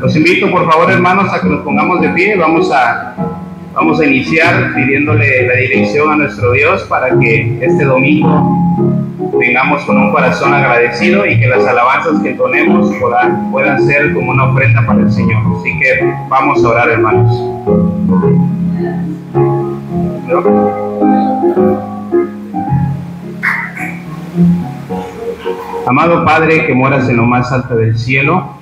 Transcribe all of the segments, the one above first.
Los invito, por favor, hermanos, a que nos pongamos de pie. Vamos a iniciar pidiéndole la dirección a nuestro Dios para que este domingo vengamos con un corazón agradecido y que las alabanzas que entonemos puedan ser como una ofrenda para el Señor. Así que vamos a orar, hermanos. Amado Padre que moras en lo más alto del cielo,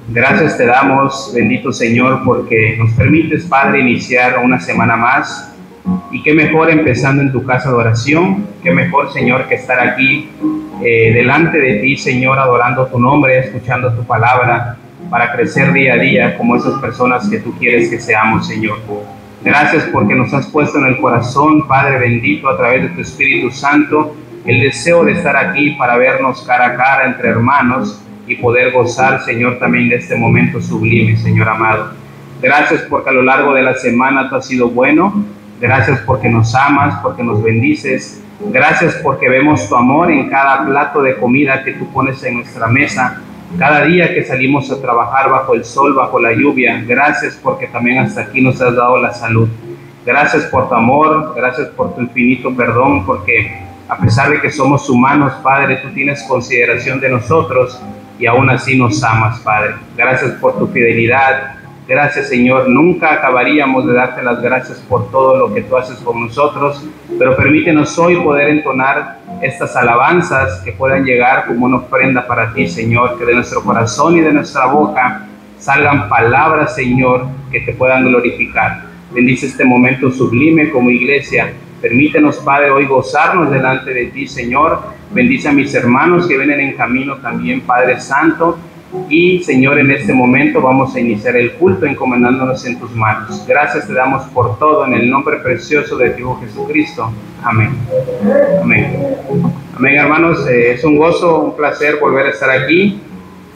gracias te damos, bendito Señor, porque nos permites, Padre, iniciar una semana más. Y qué mejor empezando en tu casa de oración, qué mejor, Señor, que estar aquí delante de ti, Señor, adorando tu nombre, escuchando tu palabra, para crecer día a día como esas personas que tú quieres que seamos, Señor. Gracias porque nos has puesto en el corazón, Padre bendito, a través de tu Espíritu Santo, el deseo de estar aquí para vernos cara a cara entre hermanos y poder gozar, Señor, también de este momento sublime, Señor amado. Gracias porque a lo largo de la semana tú has sido bueno. Gracias porque nos amas, porque nos bendices. Gracias porque vemos tu amor en cada plato de comida que tú pones en nuestra mesa. Cada día que salimos a trabajar bajo el sol, bajo la lluvia. Gracias porque también hasta aquí nos has dado la salud. Gracias por tu amor, gracias por tu infinito perdón, porque a pesar de que somos humanos, Padre, tú tienes consideración de nosotros y aún así nos amas, Padre. Gracias por tu fidelidad. Gracias, Señor. Nunca acabaríamos de darte las gracias por todo lo que tú haces por nosotros, pero permítenos hoy poder entonar estas alabanzas que puedan llegar como una ofrenda para ti, Señor, que de nuestro corazón y de nuestra boca salgan palabras, Señor, que te puedan glorificar. Bendice este momento sublime como iglesia. Permítenos, Padre, hoy gozarnos delante de ti, Señor. Bendice a mis hermanos que vienen en camino también, Padre Santo. Y, Señor, en este momento vamos a iniciar el culto encomendándonos en tus manos. Gracias te damos por todo en el nombre precioso de tu Hijo Jesucristo. Amén. Amén. Amén, hermanos. Es un gozo, un placer volver a estar aquí.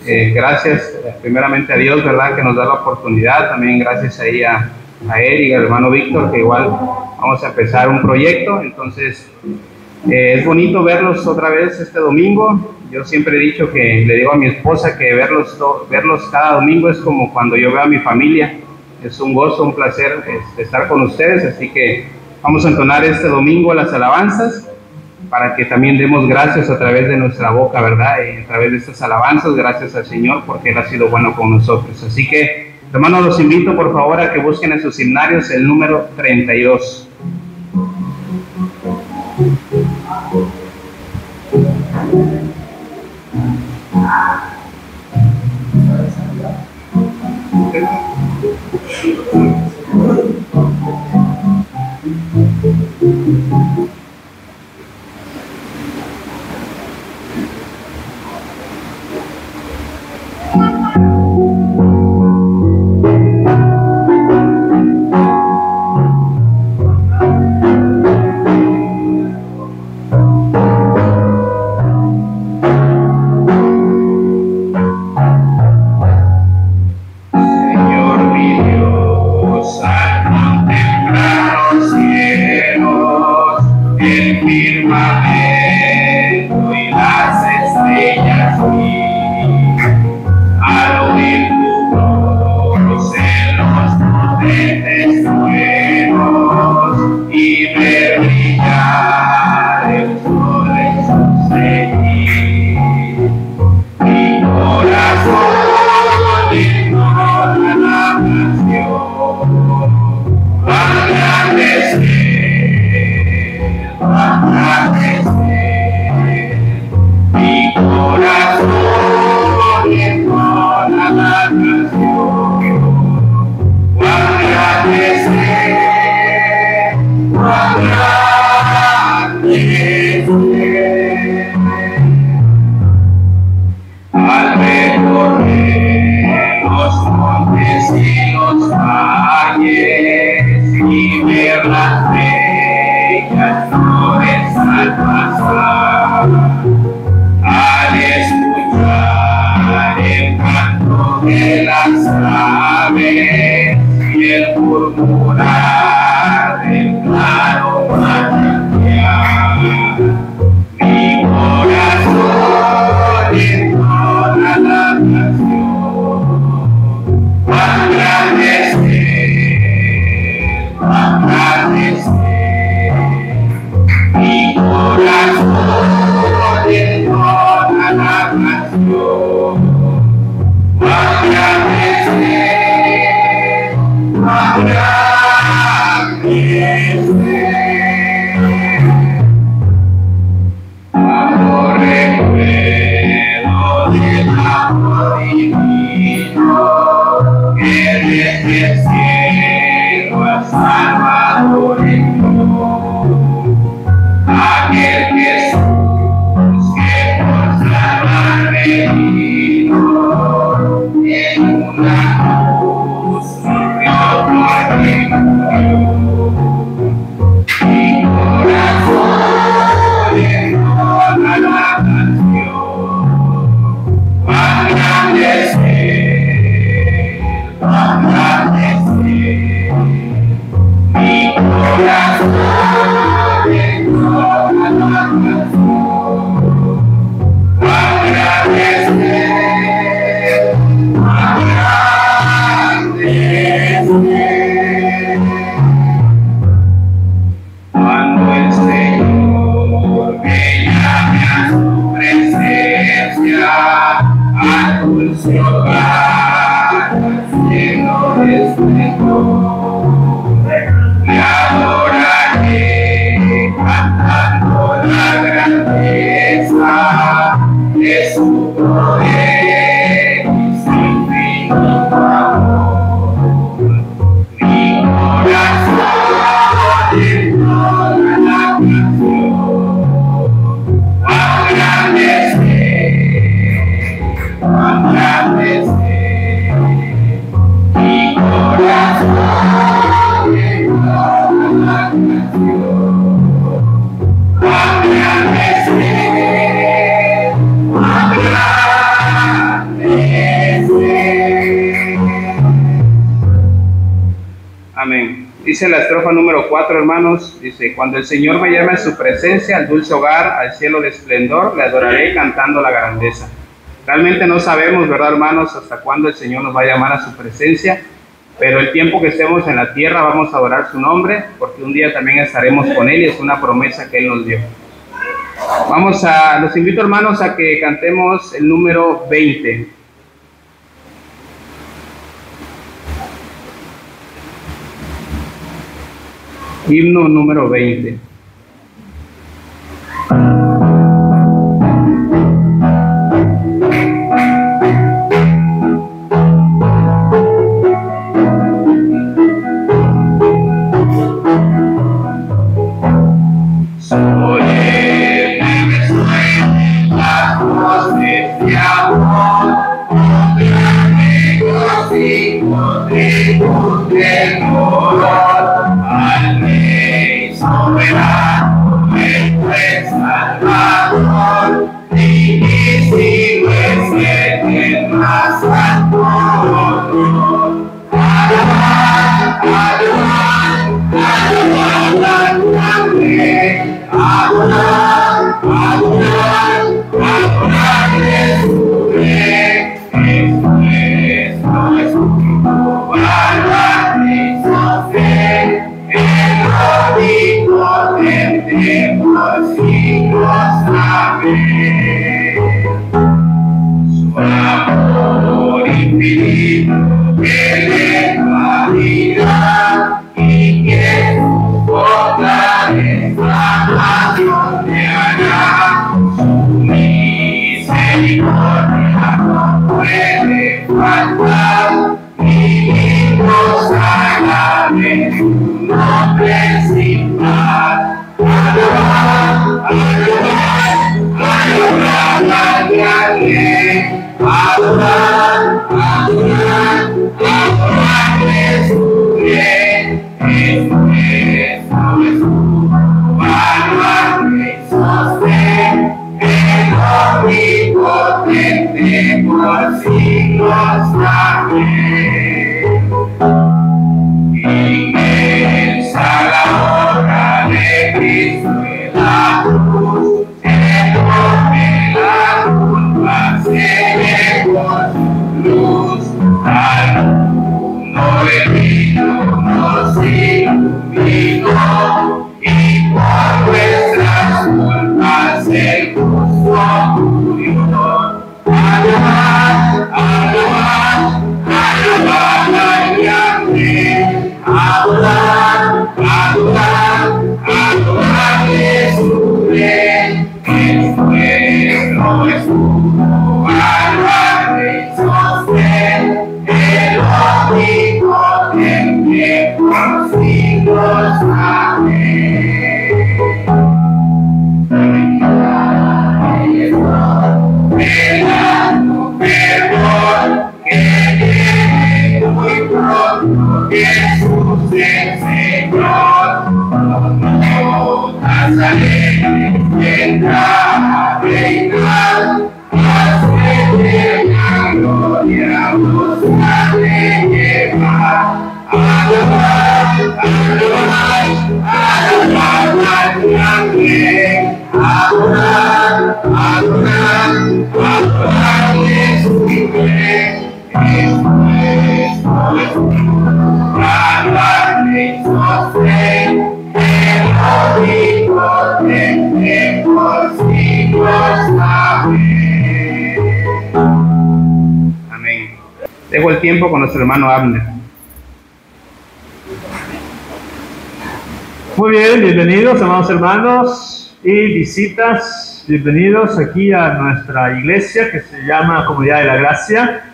Gracias primeramente a Dios, ¿verdad?, que nos da la oportunidad. También gracias ahí a Eric y al hermano Víctor, que igual vamos a empezar un proyecto. Entonces, es bonito verlos otra vez este domingo. Yo siempre he dicho que le digo a mi esposa que verlos cada domingo es como cuando yo veo a mi familia. Es un gozo, un placer estar con ustedes. Así que vamos a entonar este domingo las alabanzas para que también demos gracias a través de nuestra boca, ¿verdad? A través de estas alabanzas, gracias al Señor porque Él ha sido bueno con nosotros. Así que, hermanos, los invito por favor a que busquen en sus himnarios el número 32. Señor mi Dios, Dice la estrofa número 4, hermanos, dice: cuando el Señor me llame a su presencia, al dulce hogar, al cielo de esplendor, le adoraré cantando la grandeza. Realmente no sabemos, ¿verdad, hermanos?, hasta cuándo el Señor nos va a llamar a su presencia, pero el tiempo que estemos en la tierra vamos a adorar su nombre, porque un día también estaremos con Él y es una promesa que Él nos dio. Los invito, hermanos, a que cantemos el número 20. Himno número 20. Jesús el Señor, como Nazaret, entra a reinar, a su eterna gloria nos ha de llevar. Alabar, alabar, alabar al gran Rey, adorar, adorar, adorarle su Rey. Esto es nuestro Rey Sostén, el omnipotente por siglos. Amén. Amén. Dejo el tiempo con nuestro hermano Abner. Muy bien, bienvenidos amados hermanos y visitas, bienvenidos aquí a nuestra iglesia que se llama Comunidad de la Gracia.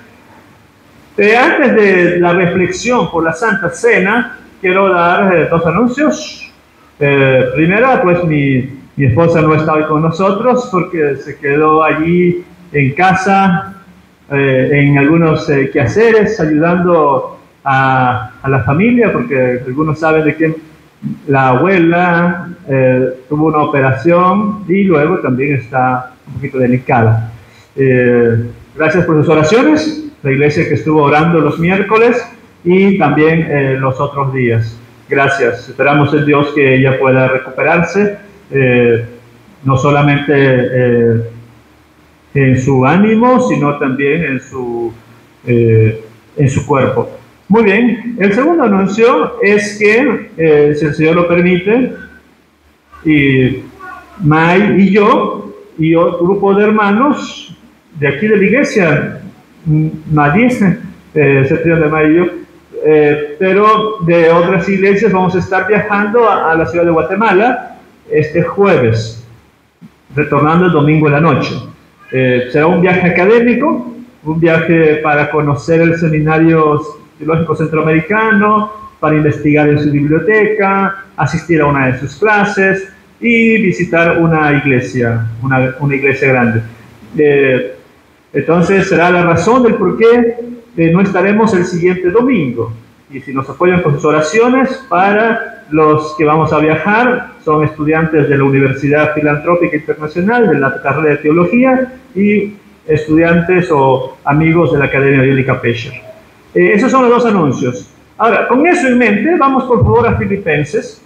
Antes de la reflexión por la Santa Cena, quiero dar dos anuncios. Primero, pues mi esposa no está hoy con nosotros porque se quedó allí en casa en algunos quehaceres, ayudando a la familia, porque algunos saben de que la abuela tuvo una operación y luego también está un poquito delicada. Gracias por sus oraciones, la iglesia que estuvo orando los miércoles y también los otros días. Gracias, esperamos en Dios que ella pueda recuperarse, no solamente en su ánimo, sino también en su cuerpo. Muy bien, el segundo anuncio es que, si el Señor lo permite, y May y yo, y otro grupo de hermanos de aquí de la iglesia, nadie, de May y yo, pero de otras iglesias, vamos a estar viajando a la ciudad de Guatemala este jueves, retornando el domingo en la noche. Será un viaje académico, un viaje para conocer el seminario teológico centroamericano, para investigar en su biblioteca, asistir a una de sus clases y visitar una iglesia, una iglesia grande. Entonces será la razón del por qué no estaremos el siguiente domingo. Y si nos apoyan con sus oraciones, para los que vamos a viajar, son estudiantes de la Universidad Filantrópica Internacional, de la carrera de Teología, y estudiantes o amigos de la Academia Bíblica Pesher. Esos son los dos anuncios. Ahora, con eso en mente, vamos por favor a Filipenses.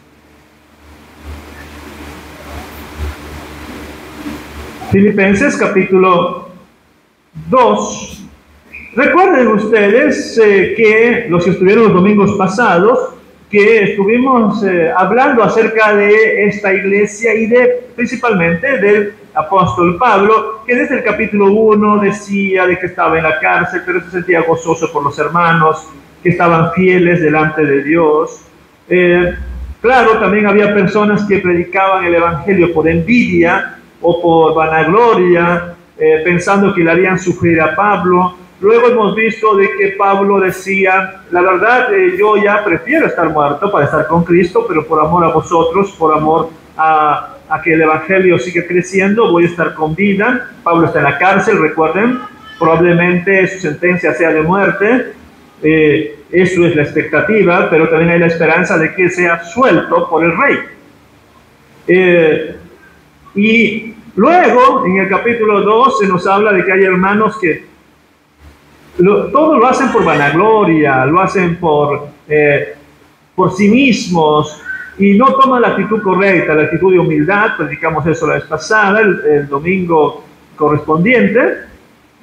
Filipenses capítulo 2. Recuerden ustedes que los que estuvieron los domingos pasados, que estuvimos hablando acerca de esta iglesia y principalmente del apóstol Pablo, que desde el capítulo 1 decía de que estaba en la cárcel, pero se sentía gozoso por los hermanos, que estaban fieles delante de Dios. Claro, también había personas que predicaban el evangelio por envidia o por vanagloria, pensando que le harían sufrir a Pablo. Luego hemos visto de que Pablo decía, la verdad, yo ya prefiero estar muerto para estar con Cristo, pero por amor a vosotros, por amor a que el evangelio siga creciendo, voy a estar con vida. Pablo está en la cárcel, recuerden, probablemente su sentencia sea de muerte. Eso es la expectativa, pero también hay la esperanza de que sea suelto por el rey. Y luego, en el capítulo 2, se nos habla de que hay hermanos que todo lo hacen por vanagloria, lo hacen por sí mismos, y no toman la actitud correcta, la actitud de humildad. Predicamos eso la vez pasada, el domingo correspondiente,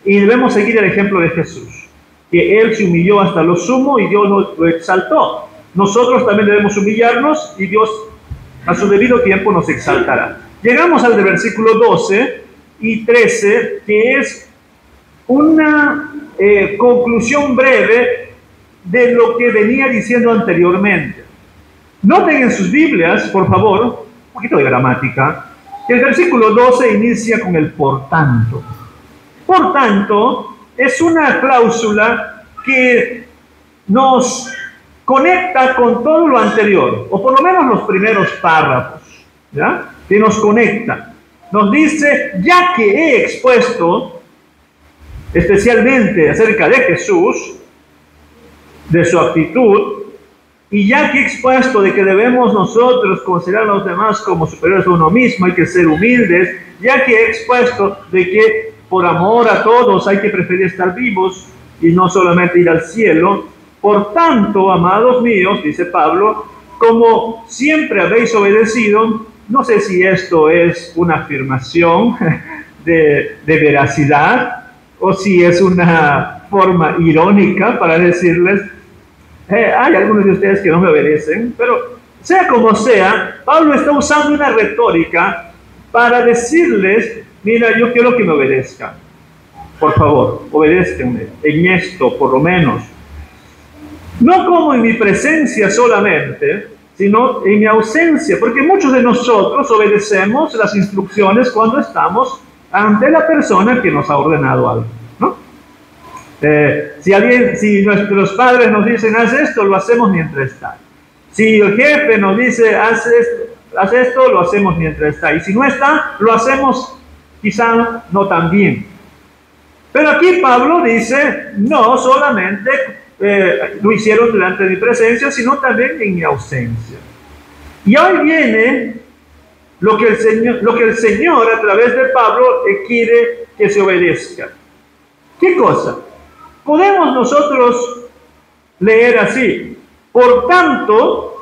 y debemos seguir el ejemplo de Jesús, que Él se humilló hasta lo sumo y Dios lo exaltó. Nosotros también debemos humillarnos y Dios a su debido tiempo nos exaltará. Llegamos al versículo 12 y 13, que es una conclusión breve de lo que venía diciendo anteriormente. Noten en sus Biblias, por favor, un poquito de gramática, que el versículo 12 inicia con el por tanto. Por tanto, es una cláusula que nos conecta con todo lo anterior, o por lo menos los primeros párrafos, ¿ya? Que nos conecta. Nos dice, ya que he expuesto especialmente acerca de Jesús, de su actitud, Y ya que he expuesto de que debemos nosotros considerar a los demás como superiores a uno mismo, hay que ser humildes, ya que he expuesto de que por amor a todos hay que preferir estar vivos y no solamente ir al cielo, por tanto, amados míos, dice Pablo, como siempre habéis obedecido, no sé si esto es una afirmación de veracidad o si es una forma irónica para decirles, hay algunos de ustedes que no me obedecen, pero sea como sea, Pablo está usando una retórica para decirles, mira, yo quiero que me obedezcan. Por favor, obedézcanme en esto, por lo menos. No como en mi presencia solamente, sino en mi ausencia, porque muchos de nosotros obedecemos las instrucciones cuando estamos ante la persona que nos ha ordenado algo, ¿no? Si nuestros padres nos dicen, haz esto, lo hacemos mientras está. Si el jefe nos dice, haz esto, lo hacemos mientras está. Y si no está, lo hacemos quizá no tan bien. Pero aquí Pablo dice, no solamente lo hicieron delante de mi presencia, sino también en mi ausencia. Y hoy viene lo que el Señor a través de Pablo quiere que se obedezca. ¿Qué cosa? Podemos nosotros leer así: por tanto,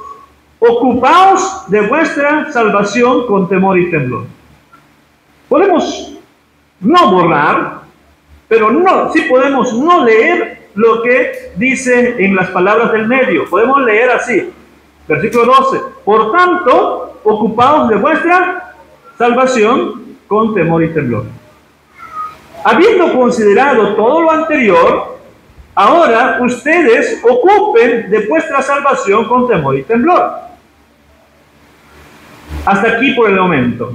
ocupaos de vuestra salvación con temor y temblor. Podemos no borrar, pero sí podemos no leer lo que dice en las palabras del medio. Podemos leer así, versículo 12: por tanto, ocupaos de vuestra salvación con temor y temblor. Habiendo considerado todo lo anterior, ahora ustedes ocupen de vuestra salvación con temor y temblor. Hasta aquí por el momento.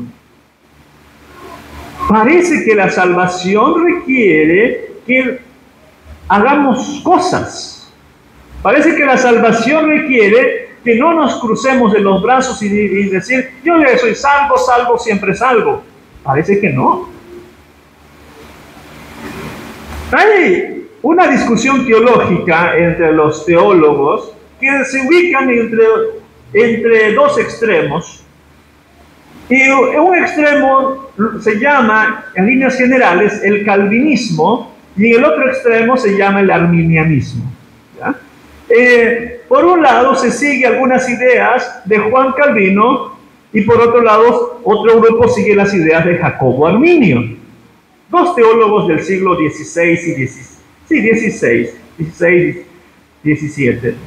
Parece que la salvación requiere que hagamos cosas. Parece que la salvación requiere que no nos crucemos de los brazos y decir, yo ya soy salvo, salvo, siempre salvo. Parece que no. Hay una discusión teológica entre los teólogos que se ubican entre dos extremos. Y un extremo se llama, en líneas generales, el calvinismo, y en el otro extremo se llama el arminianismo. ¿Ya? Por un lado se sigue algunas ideas de Juan Calvino, y por otro lado otro grupo sigue las ideas de Jacobo Arminio. Dos teólogos del siglo XVI y XVII.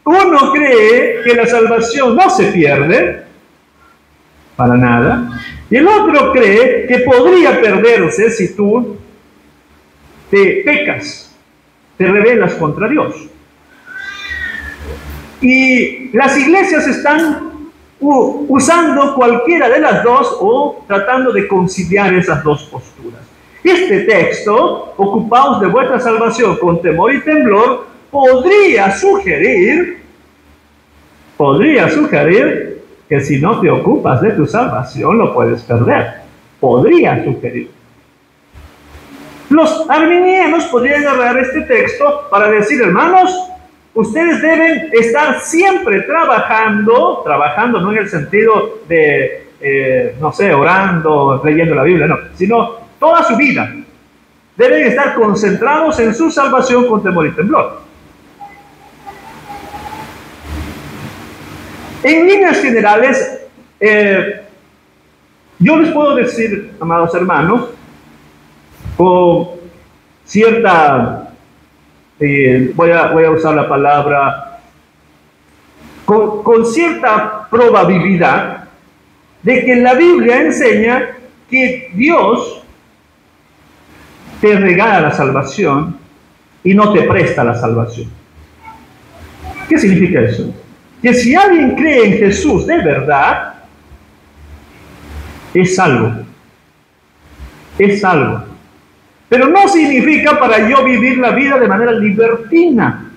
Uno cree que la salvación no se pierde, para nada, y el otro cree que podría perderse si tú te pecas, te rebelas contra Dios. Y las iglesias están usando cualquiera de las dos o tratando de conciliar esas dos posturas. Este texto, ocupaos de vuestra salvación con temor y temblor, podría sugerir que si no te ocupas de tu salvación lo puedes perder. Podría sugerir. Los arminianos podrían agarrar este texto para decir, hermanos, ustedes deben estar siempre trabajando no en el sentido de, no sé, orando, leyendo la Biblia, no, sino toda su vida. Deben estar concentrados en su salvación con temor y temblor. En líneas generales, yo les puedo decir, amados hermanos, con cierta... voy a usar la palabra, con cierta probabilidad de que la Biblia enseña que Dios te regala la salvación y no te presta la salvación. ¿Qué significa eso? Que si alguien cree en Jesús de verdad, es salvo. Es salvo. Pero no significa para yo vivir la vida de manera libertina.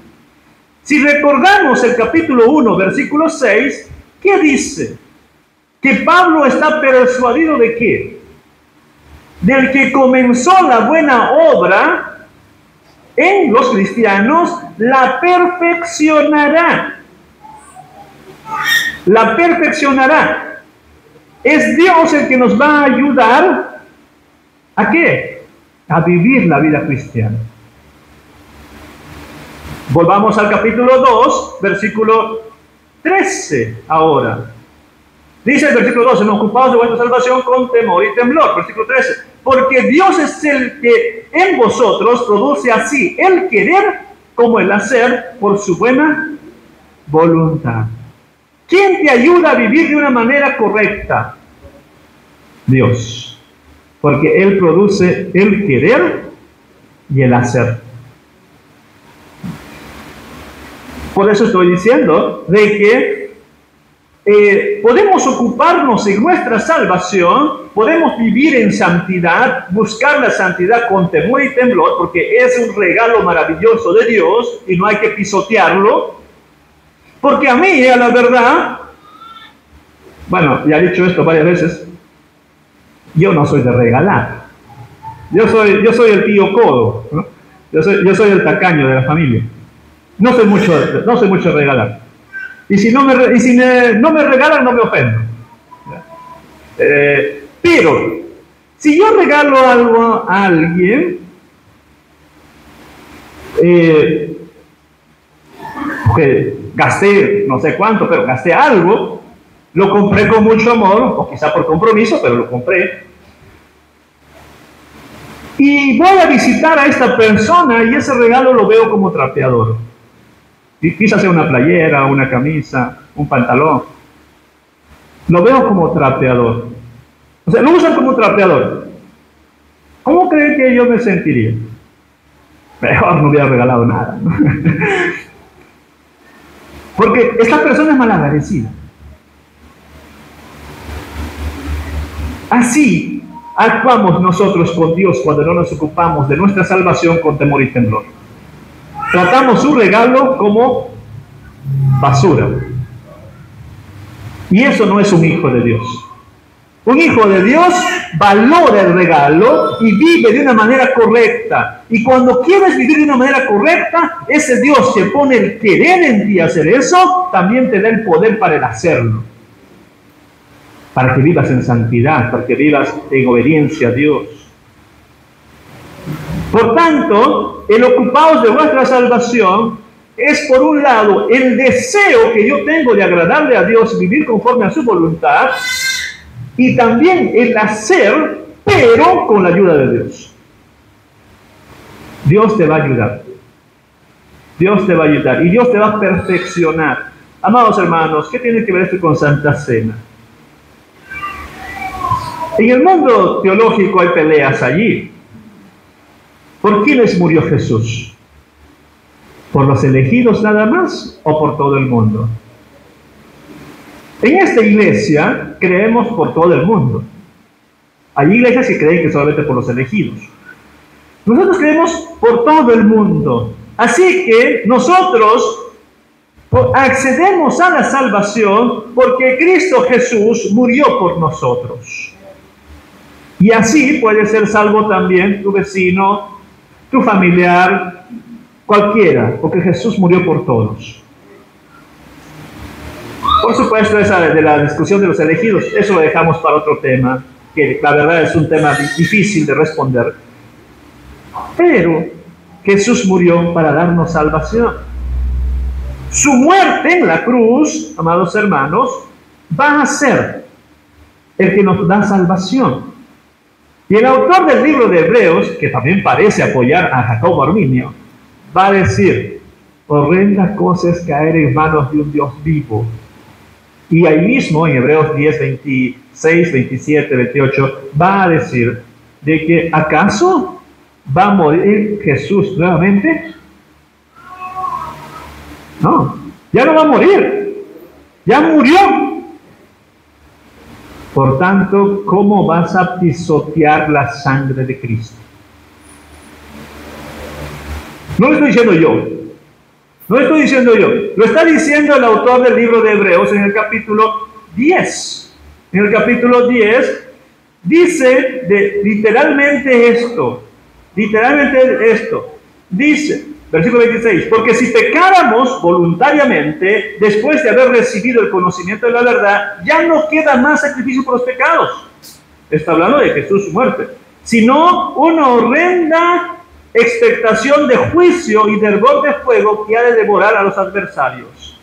Si recordamos el capítulo 1, versículo 6, ¿qué dice? Que Pablo está persuadido de ¿qué? Del que comenzó la buena obra en los cristianos, la perfeccionará. La perfeccionará. Es Dios el que nos va a ayudar. ¿A qué? A vivir la vida cristiana. Volvamos al capítulo 2, versículo 13 ahora. Dice el versículo 12, no ocupados de vuestra salvación con temor y temblor. Versículo 13, porque Dios es el que en vosotros produce así el querer como el hacer por su buena voluntad. ¿Quién te ayuda a vivir de una manera correcta? Dios. Porque Él produce el querer y el hacer. Por eso estoy diciendo de que podemos ocuparnos en nuestra salvación, podemos vivir en santidad, buscar la santidad con temor y temblor, porque es un regalo maravilloso de Dios y no hay que pisotearlo. Porque a mí, a la verdad, bueno, ya he dicho esto varias veces, yo no soy de regalar. Yo soy el tío codo, ¿no? Yo soy el tacaño de la familia. No soy mucho de regalar. Y si no me regalan, no me ofendo. Pero, si yo regalo algo a alguien, que gasté no sé cuánto, pero gasté algo, lo compré con mucho amor, o quizá por compromiso, pero lo compré. Y voy a visitar a esta persona y ese regalo lo veo como trapeador. Y quizás sea una playera, una camisa, un pantalón. Lo veo como trapeador. O sea, lo usan como trapeador. ¿Cómo creen que yo me sentiría? Mejor no hubiera regalado nada, ¿no? Porque esta persona es malagradecida. Así actuamos nosotros con Dios cuando no nos ocupamos de nuestra salvación con temor y temblor. Tratamos su regalo como basura. Y eso no es un hijo de Dios. Un hijo de Dios valora el regalo y vive de una manera correcta. Y cuando quieres vivir de una manera correcta, ese Dios que pone el querer en ti hacer eso, también te da el poder para el hacerlo. Para que vivas en santidad, para que vivas en obediencia a Dios. Por tanto, el ocupaos de vuestra salvación es, por un lado, el deseo que yo tengo de agradarle a Dios, vivir conforme a su voluntad, y también el hacer, pero con la ayuda de Dios. Dios te va a ayudar. Dios te va a ayudar y Dios te va a perfeccionar. Amados hermanos, ¿qué tiene que ver esto con Santa Cena? En el mundo teológico hay peleas allí. ¿Por quiénes murió Jesús? ¿Por los elegidos nada más o por todo el mundo? En esta iglesia creemos por todo el mundo. Hay iglesias que creen que solamente por los elegidos. Nosotros creemos por todo el mundo. Así que nosotros accedemos a la salvación porque Cristo Jesús murió por nosotros. Y así puede ser salvo también tu vecino, tu familiar, cualquiera, porque Jesús murió por todos. Por supuesto, esa de la discusión de los elegidos, eso lo dejamos para otro tema, que la verdad es un tema difícil de responder. Pero Jesús murió para darnos salvación. Su muerte en la cruz, amados hermanos, va a ser el que nos da salvación. Y el autor del libro de Hebreos, que también parece apoyar a Jacobo Arminio, va a decir: horrenda cosa es caer en manos de un Dios vivo. Y ahí mismo, en Hebreos 10, 26, 27, 28, va a decir de que ¿acaso va a morir Jesús nuevamente? No, ya no va a morir, ya murió. Por tanto, ¿cómo vas a pisotear la sangre de Cristo? No lo estoy diciendo yo. No lo estoy diciendo yo. Lo está diciendo el autor del libro de Hebreos en el capítulo 10. En el capítulo 10 dice literalmente esto. Literalmente esto. Dice, versículo 26, porque si pecáramos voluntariamente, después de haber recibido el conocimiento de la verdad, ya no queda más sacrificio por los pecados. Está hablando de Jesús, su muerte, sino una horrenda expectación de juicio y de hervor de fuego que ha de devorar a los adversarios.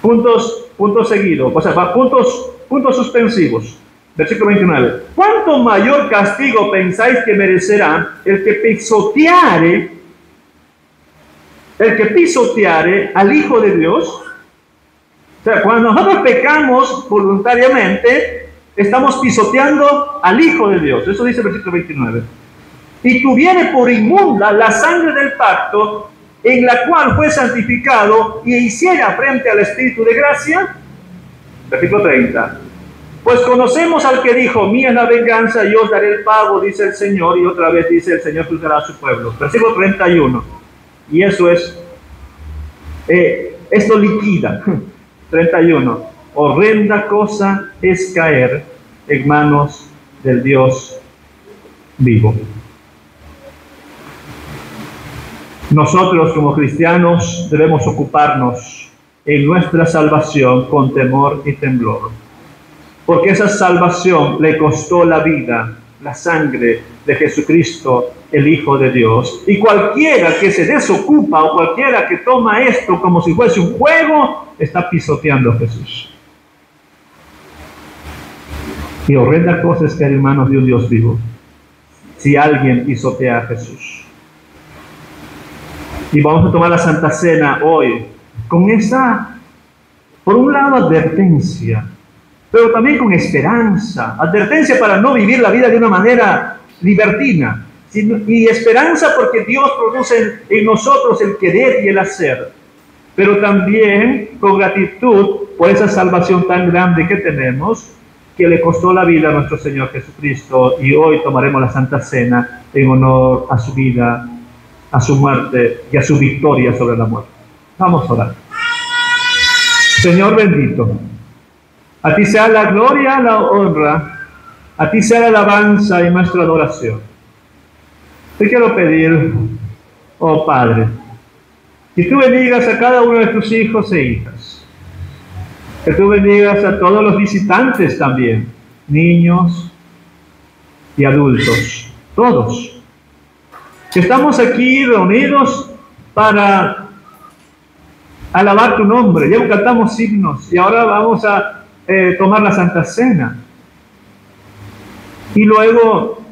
Puntos seguidos, o sea, puntos suspensivos. Versículo 29. ¿Cuánto mayor castigo pensáis que merecerá el que pisoteare al Hijo de Dios? O sea, cuando nosotros pecamos voluntariamente, estamos pisoteando al Hijo de Dios. Eso dice el versículo 29. Y tuviere por inmunda la sangre del pacto, en la cual fue santificado, y hiciera frente al Espíritu de gracia. Versículo 30. Pues conocemos al que dijo, mía es la venganza, yo os daré el pago, dice el Señor, y otra vez dice el Señor juzgará a su pueblo. Versículo 31. Y eso es, esto liquida. 31. Horrenda cosa es caer en manos del Dios vivo. Nosotros como cristianos debemos ocuparnos en nuestra salvación con temor y temblor, porque esa salvación le costó la vida, la sangre de Jesucristo, el Hijo de Dios. Y cualquiera que se desocupa o cualquiera que toma esto como si fuese un juego, está pisoteando a Jesús. Y horrenda cosa es caer en manos de un Dios vivo, si alguien pisotea a Jesús. Y vamos a tomar la Santa Cena hoy con esa, por un lado, advertencia, pero también con esperanza. Advertencia para no vivir la vida de una manera libertina, y esperanza porque Dios produce en nosotros el querer y el hacer, pero también con gratitud por esa salvación tan grande que tenemos, que le costó la vida a nuestro Señor Jesucristo. Y hoy tomaremos la Santa Cena en honor a su vida, a su muerte y a su victoria sobre la muerte. Vamos a orar. Señor bendito, a ti sea la gloria, la honra, a ti sea la alabanza y nuestra adoración. Te quiero pedir, oh Padre, que tú bendigas a cada uno de tus hijos e hijas, que tú bendigas a todos los visitantes también, niños y adultos, todos, que estamos aquí reunidos para alabar tu nombre. Ya cantamos himnos y ahora vamos a tomar la Santa Cena. Y luego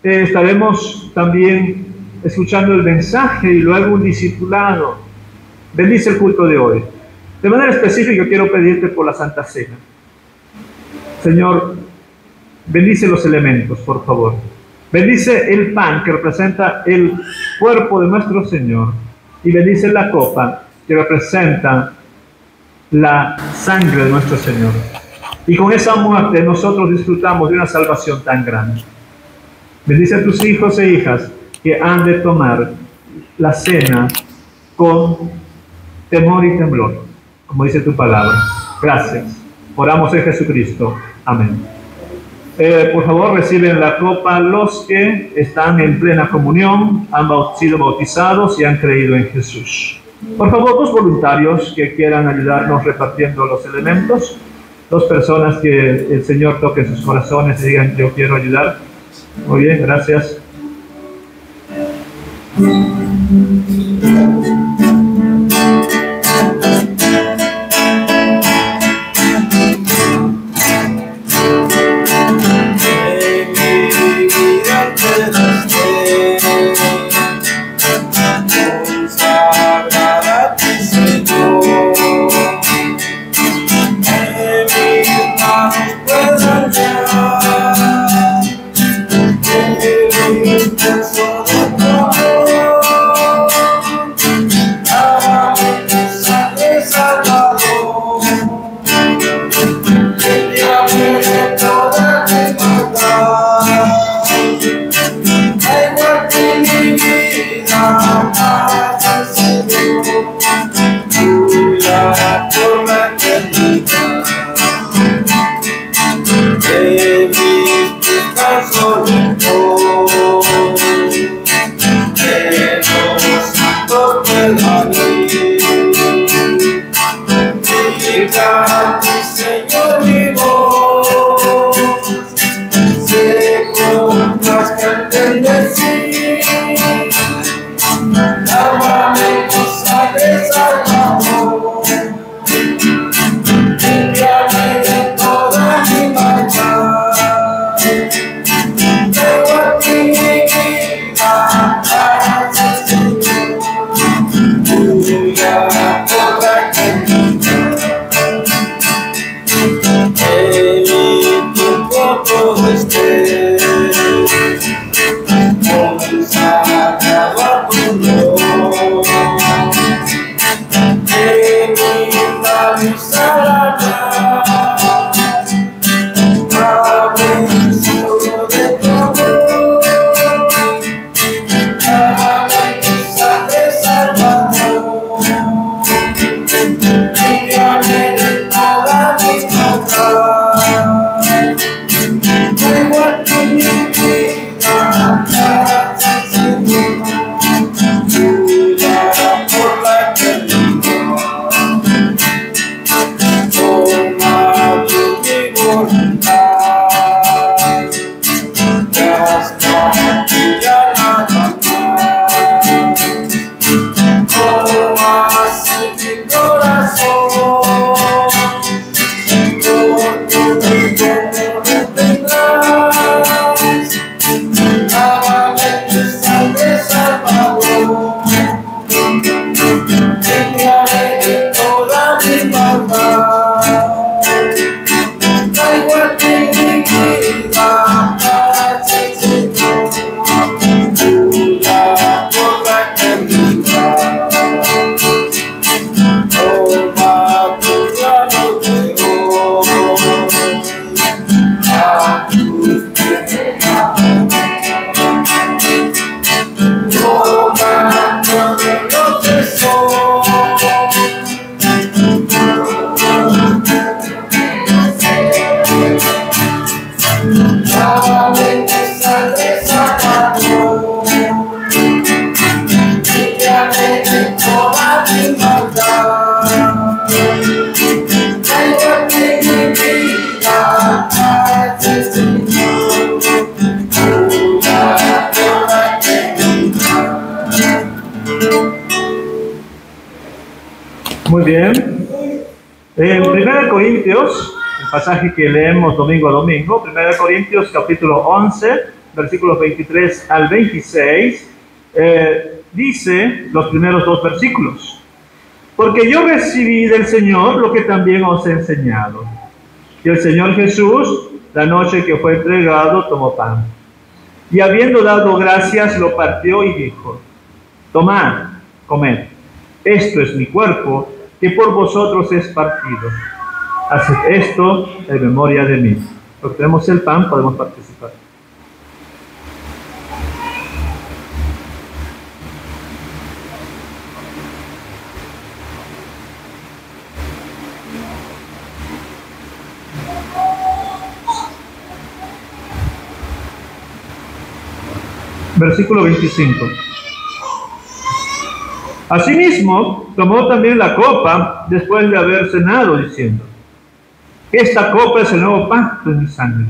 estaremos también escuchando el mensaje y luego un discipulado. Bendice el culto de hoy. De manera específica quiero pedirte por la Santa Cena. Señor, bendice los elementos, por favor. Bendice el pan que representa el cuerpo de nuestro Señor, y bendice la copa que representa la sangre de nuestro Señor. Y con esa muerte nosotros disfrutamos de una salvación tan grande. Bendice a tus hijos e hijas que han de tomar la cena con temor y temblor, como dice tu palabra. Gracias. Oramos en Jesucristo. Amén. Por favor, reciben la copa los que están en plena comunión, han sido bautizados y han creído en Jesús. Por favor, dos voluntarios que quieran ayudarnos repartiendo los elementos, dos personas que el Señor toque sus corazones y digan, yo quiero ayudar. Muy bien, gracias. Muy bien. En 1 Corintios, el pasaje que leemos domingo a domingo, 1 Corintios capítulo 11, versículos 23 al 26, dice los primeros dos versículos: porque yo recibí del Señor lo que también os he enseñado, que el Señor Jesús, la noche que fue entregado, tomó pan, y habiendo dado gracias, lo partió y dijo: tomad, comed, esto es mi cuerpo, que por vosotros es partido. Haced esto en memoria de mí. Porque tenemos el pan, podemos participar. Versículo 25. Asimismo, tomó también la copa después de haber cenado, diciendo: esta copa es el nuevo pacto en mi sangre.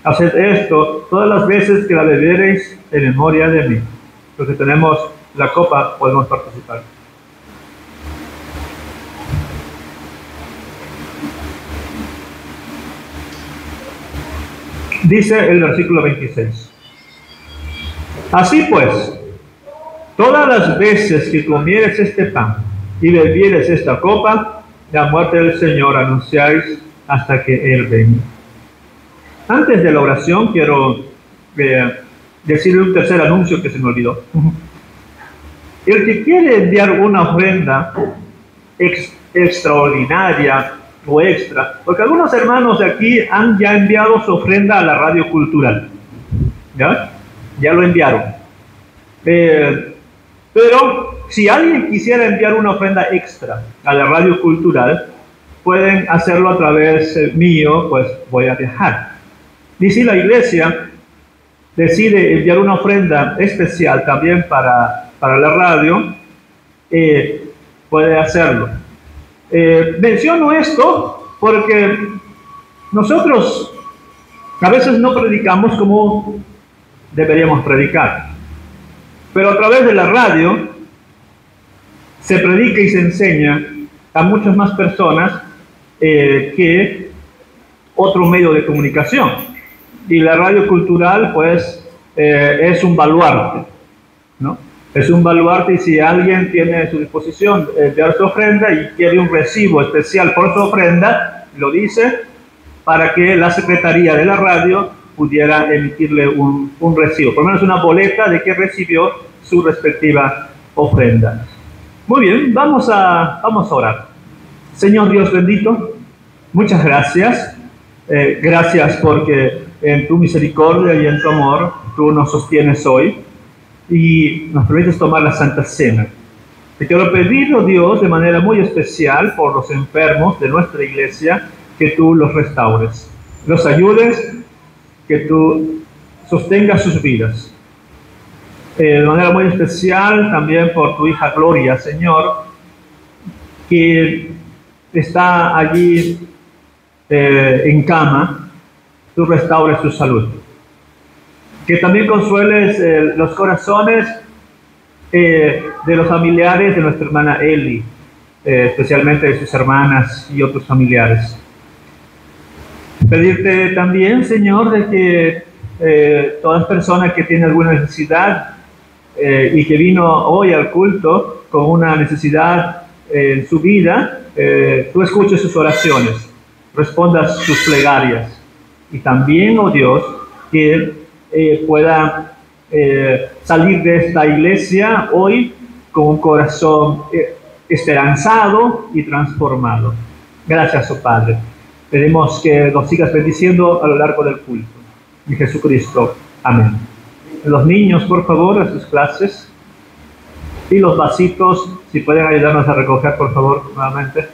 Haced esto todas las veces que la bebereis en memoria de mí. Porque tenemos la copa, podemos participar. Dice el versículo 26. Así pues, todas las veces que comieres este pan y bebieres esta copa, la muerte del Señor anunciáis hasta que Él venga. Antes de la oración quiero decirle un tercer anuncio que se me olvidó. El que quiere enviar una ofrenda extraordinaria o extra, porque algunos hermanos de aquí han ya enviado su ofrenda a la radio cultural. Ya lo enviaron. Pero si alguien quisiera enviar una ofrenda extra a la radio cultural, pueden hacerlo a través mío, pues voy a viajar. Y si la iglesia decide enviar una ofrenda especial también para la radio, puede hacerlo. Menciono esto porque nosotros a veces no predicamos como deberíamos predicar, pero a través de la radio se predica y se enseña a muchas más personas que otro medio de comunicación, y la radio cultural pues es un baluarte, ¿no? Es un baluarte, y si alguien tiene a su disposición dar su ofrenda y quiere un recibo especial por su ofrenda, lo dice para que la secretaría de la radio pudiera emitirle un recibo, por lo menos una boleta de que recibió su respectiva ofrenda. Muy bien, vamos a orar. Señor Dios bendito, muchas gracias. Gracias porque en tu misericordia y en tu amor tú nos sostienes hoy y nos permites tomar la Santa Cena. Te quiero pedir, oh Dios, de manera muy especial por los enfermos de nuestra iglesia, que tú los restaures, los ayudes, que tú sostengas sus vidas. De manera muy especial también por tu hija Gloria, Señor, que está allí en cama, tú restaures su salud. Que también consueles los corazones de los familiares de nuestra hermana Eli, especialmente de sus hermanas y otros familiares. Pedirte también, Señor, de que todas personas que tienen alguna necesidad y que vino hoy al culto con una necesidad en su vida, tú escuches sus oraciones, respondas sus plegarias, y también, oh Dios, que pueda salir de esta iglesia hoy con un corazón esperanzado y transformado. Gracias, oh Padre. Pedimos que nos sigas bendiciendo a lo largo del culto. En Jesucristo. Amén. Los niños, por favor, a sus clases. Y los vasitos, si pueden ayudarnos a recoger, por favor, nuevamente.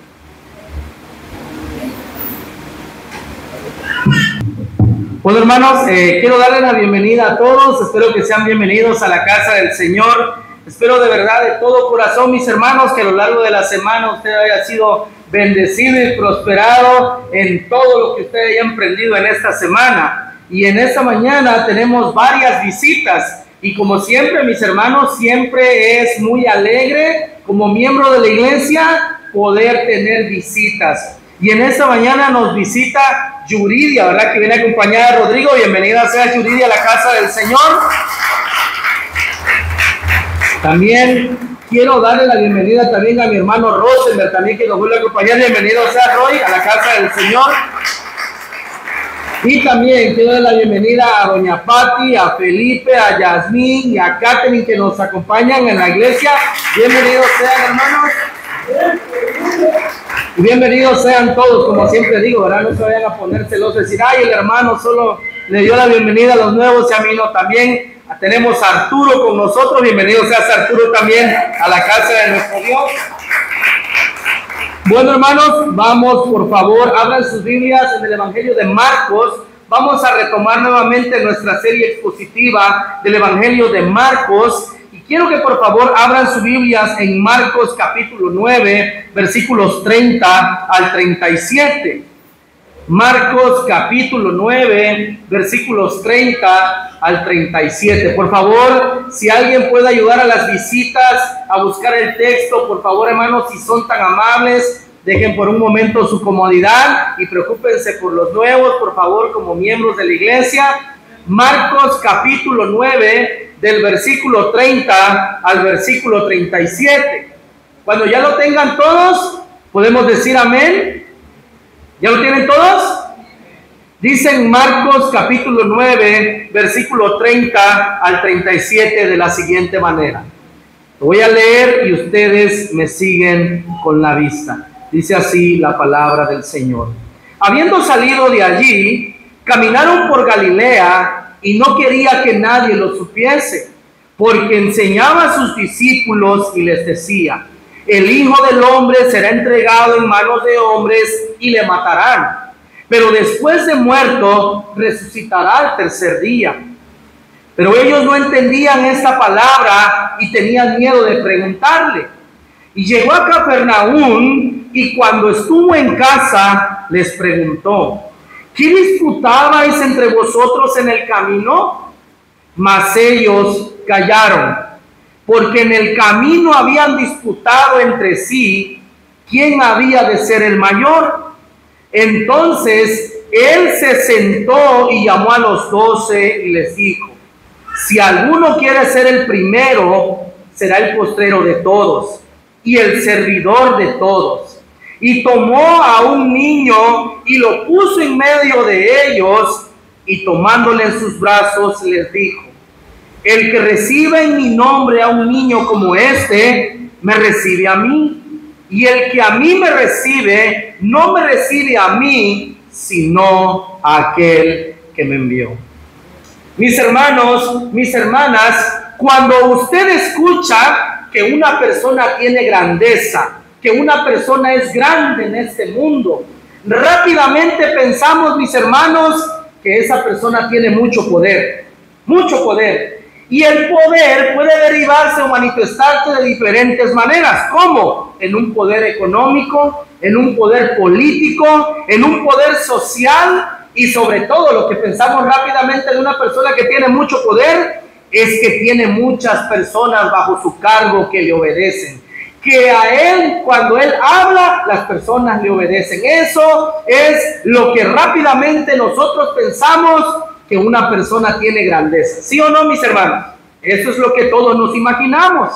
Bueno, hermanos, quiero darles la bienvenida a todos. Espero que sean bienvenidos a la casa del Señor. Espero de verdad, de todo corazón, mis hermanos, que a lo largo de la semana usted haya sido bendecido y prosperado en todo lo que usted haya emprendido en esta semana. Y en esta mañana tenemos varias visitas. Y como siempre, mis hermanos, siempre es muy alegre como miembro de la iglesia poder tener visitas. Y en esta mañana nos visita Yuridia, ¿verdad? Que viene acompañada de Rodrigo. Bienvenida sea Yuridia a la casa del Señor. También quiero darle la bienvenida también a mi hermano Rosenberg, también que nos vuelve a acompañar. Bienvenido sea Roy a la casa del Señor. Y también quiero dar la bienvenida a doña Patti, a Felipe, a Yasmín y a Catherine que nos acompañan en la iglesia. Bienvenidos sean, hermanos. Y bienvenidos sean todos, como siempre digo, ¿verdad? No se vayan a poner celosos, decir, ay, el hermano solo le dio la bienvenida a los nuevos y a mí no. También tenemos a Arturo con nosotros. Bienvenido seas Arturo también a la casa de nuestro Dios. Bueno, hermanos, vamos, por favor, abran sus Biblias en el Evangelio de Marcos. Vamos a retomar nuevamente nuestra serie expositiva del Evangelio de Marcos. Y quiero que por favor abran sus Biblias en Marcos capítulo 9, versículos 30 al 37. Marcos capítulo 9, versículos 30 al 37. Por favor, si alguien puede ayudar a las visitas a buscar el texto, por favor, hermanos, si son tan amables, dejen por un momento su comodidad y preocúpense por los nuevos, por favor, como miembros de la iglesia. Marcos capítulo 9, del versículo 30 al versículo 37. Cuando ya lo tengan todos, podemos decir amén. ¿Ya lo tienen todos? Dicen Marcos capítulo 9, versículo 30 al 37 de la siguiente manera. Lo voy a leer y ustedes me siguen con la vista. Dice así la palabra del Señor. Habiendo salido de allí, caminaron por Galilea y no quería que nadie lo supiese, porque enseñaba a sus discípulos y les decía: el Hijo del Hombre será entregado en manos de hombres y le matarán, pero después de muerto resucitará al tercer día. Pero ellos no entendían esta palabra y tenían miedo de preguntarle. Y llegó a Capernaum y cuando estuvo en casa les preguntó: ¿qué disputabais entre vosotros en el camino? Mas ellos callaron, porque en el camino habían disputado entre sí quién había de ser el mayor. Entonces él se sentó y llamó a los 12 y les dijo: si alguno quiere ser el primero, será el postrero de todos y el servidor de todos. Y tomó a un niño y lo puso en medio de ellos, y tomándole en sus brazos les dijo: el que recibe en mi nombre a un niño como este, me recibe a mí. Y el que a mí me recibe, no me recibe a mí, sino a aquel que me envió. Mis hermanos, mis hermanas, cuando usted escucha que una persona tiene grandeza, que una persona es grande en este mundo, rápidamente pensamos, mis hermanos, que esa persona tiene mucho poder, mucho poder. Y el poder puede derivarse o manifestarse de diferentes maneras. ¿Cómo? En un poder económico, en un poder político, en un poder social, y sobre todo lo que pensamos rápidamente de una persona que tiene mucho poder es que tiene muchas personas bajo su cargo que le obedecen. Que a él, cuando él habla, las personas le obedecen. Eso es lo que rápidamente nosotros pensamos que una persona tiene grandeza. ¿Sí o no, mis hermanos? Eso es lo que todos nos imaginamos.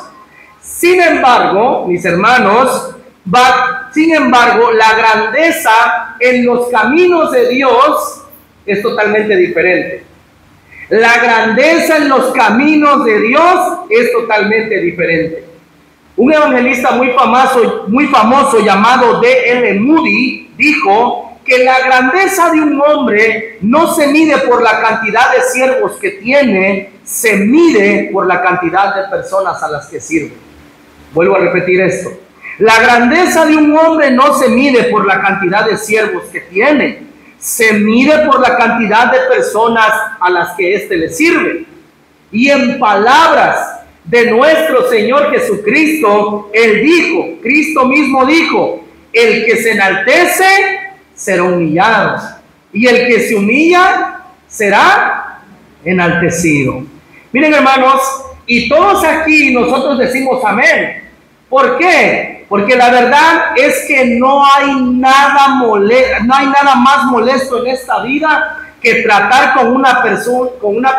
Sin embargo, mis hermanos, la grandeza en los caminos de Dios es totalmente diferente. La grandeza en los caminos de Dios es totalmente diferente. Un evangelista muy famoso llamado D.L. Moody dijo que la grandeza de un hombre no se mide por la cantidad de siervos que tiene, se mide por la cantidad de personas a las que sirve. Vuelvo a repetir esto. La grandeza de un hombre no se mide por la cantidad de siervos que tiene, se mide por la cantidad de personas a las que éste le sirve. Y en palabras de nuestro Señor Jesucristo, Él dijo, Cristo mismo dijo: el que se enaltece será humillado, y el que se humilla será enaltecido. Miren, hermanos, y todos aquí nosotros decimos amén. ¿Por qué? Porque la verdad es que no hay nada más molesto en esta vida que tratar con una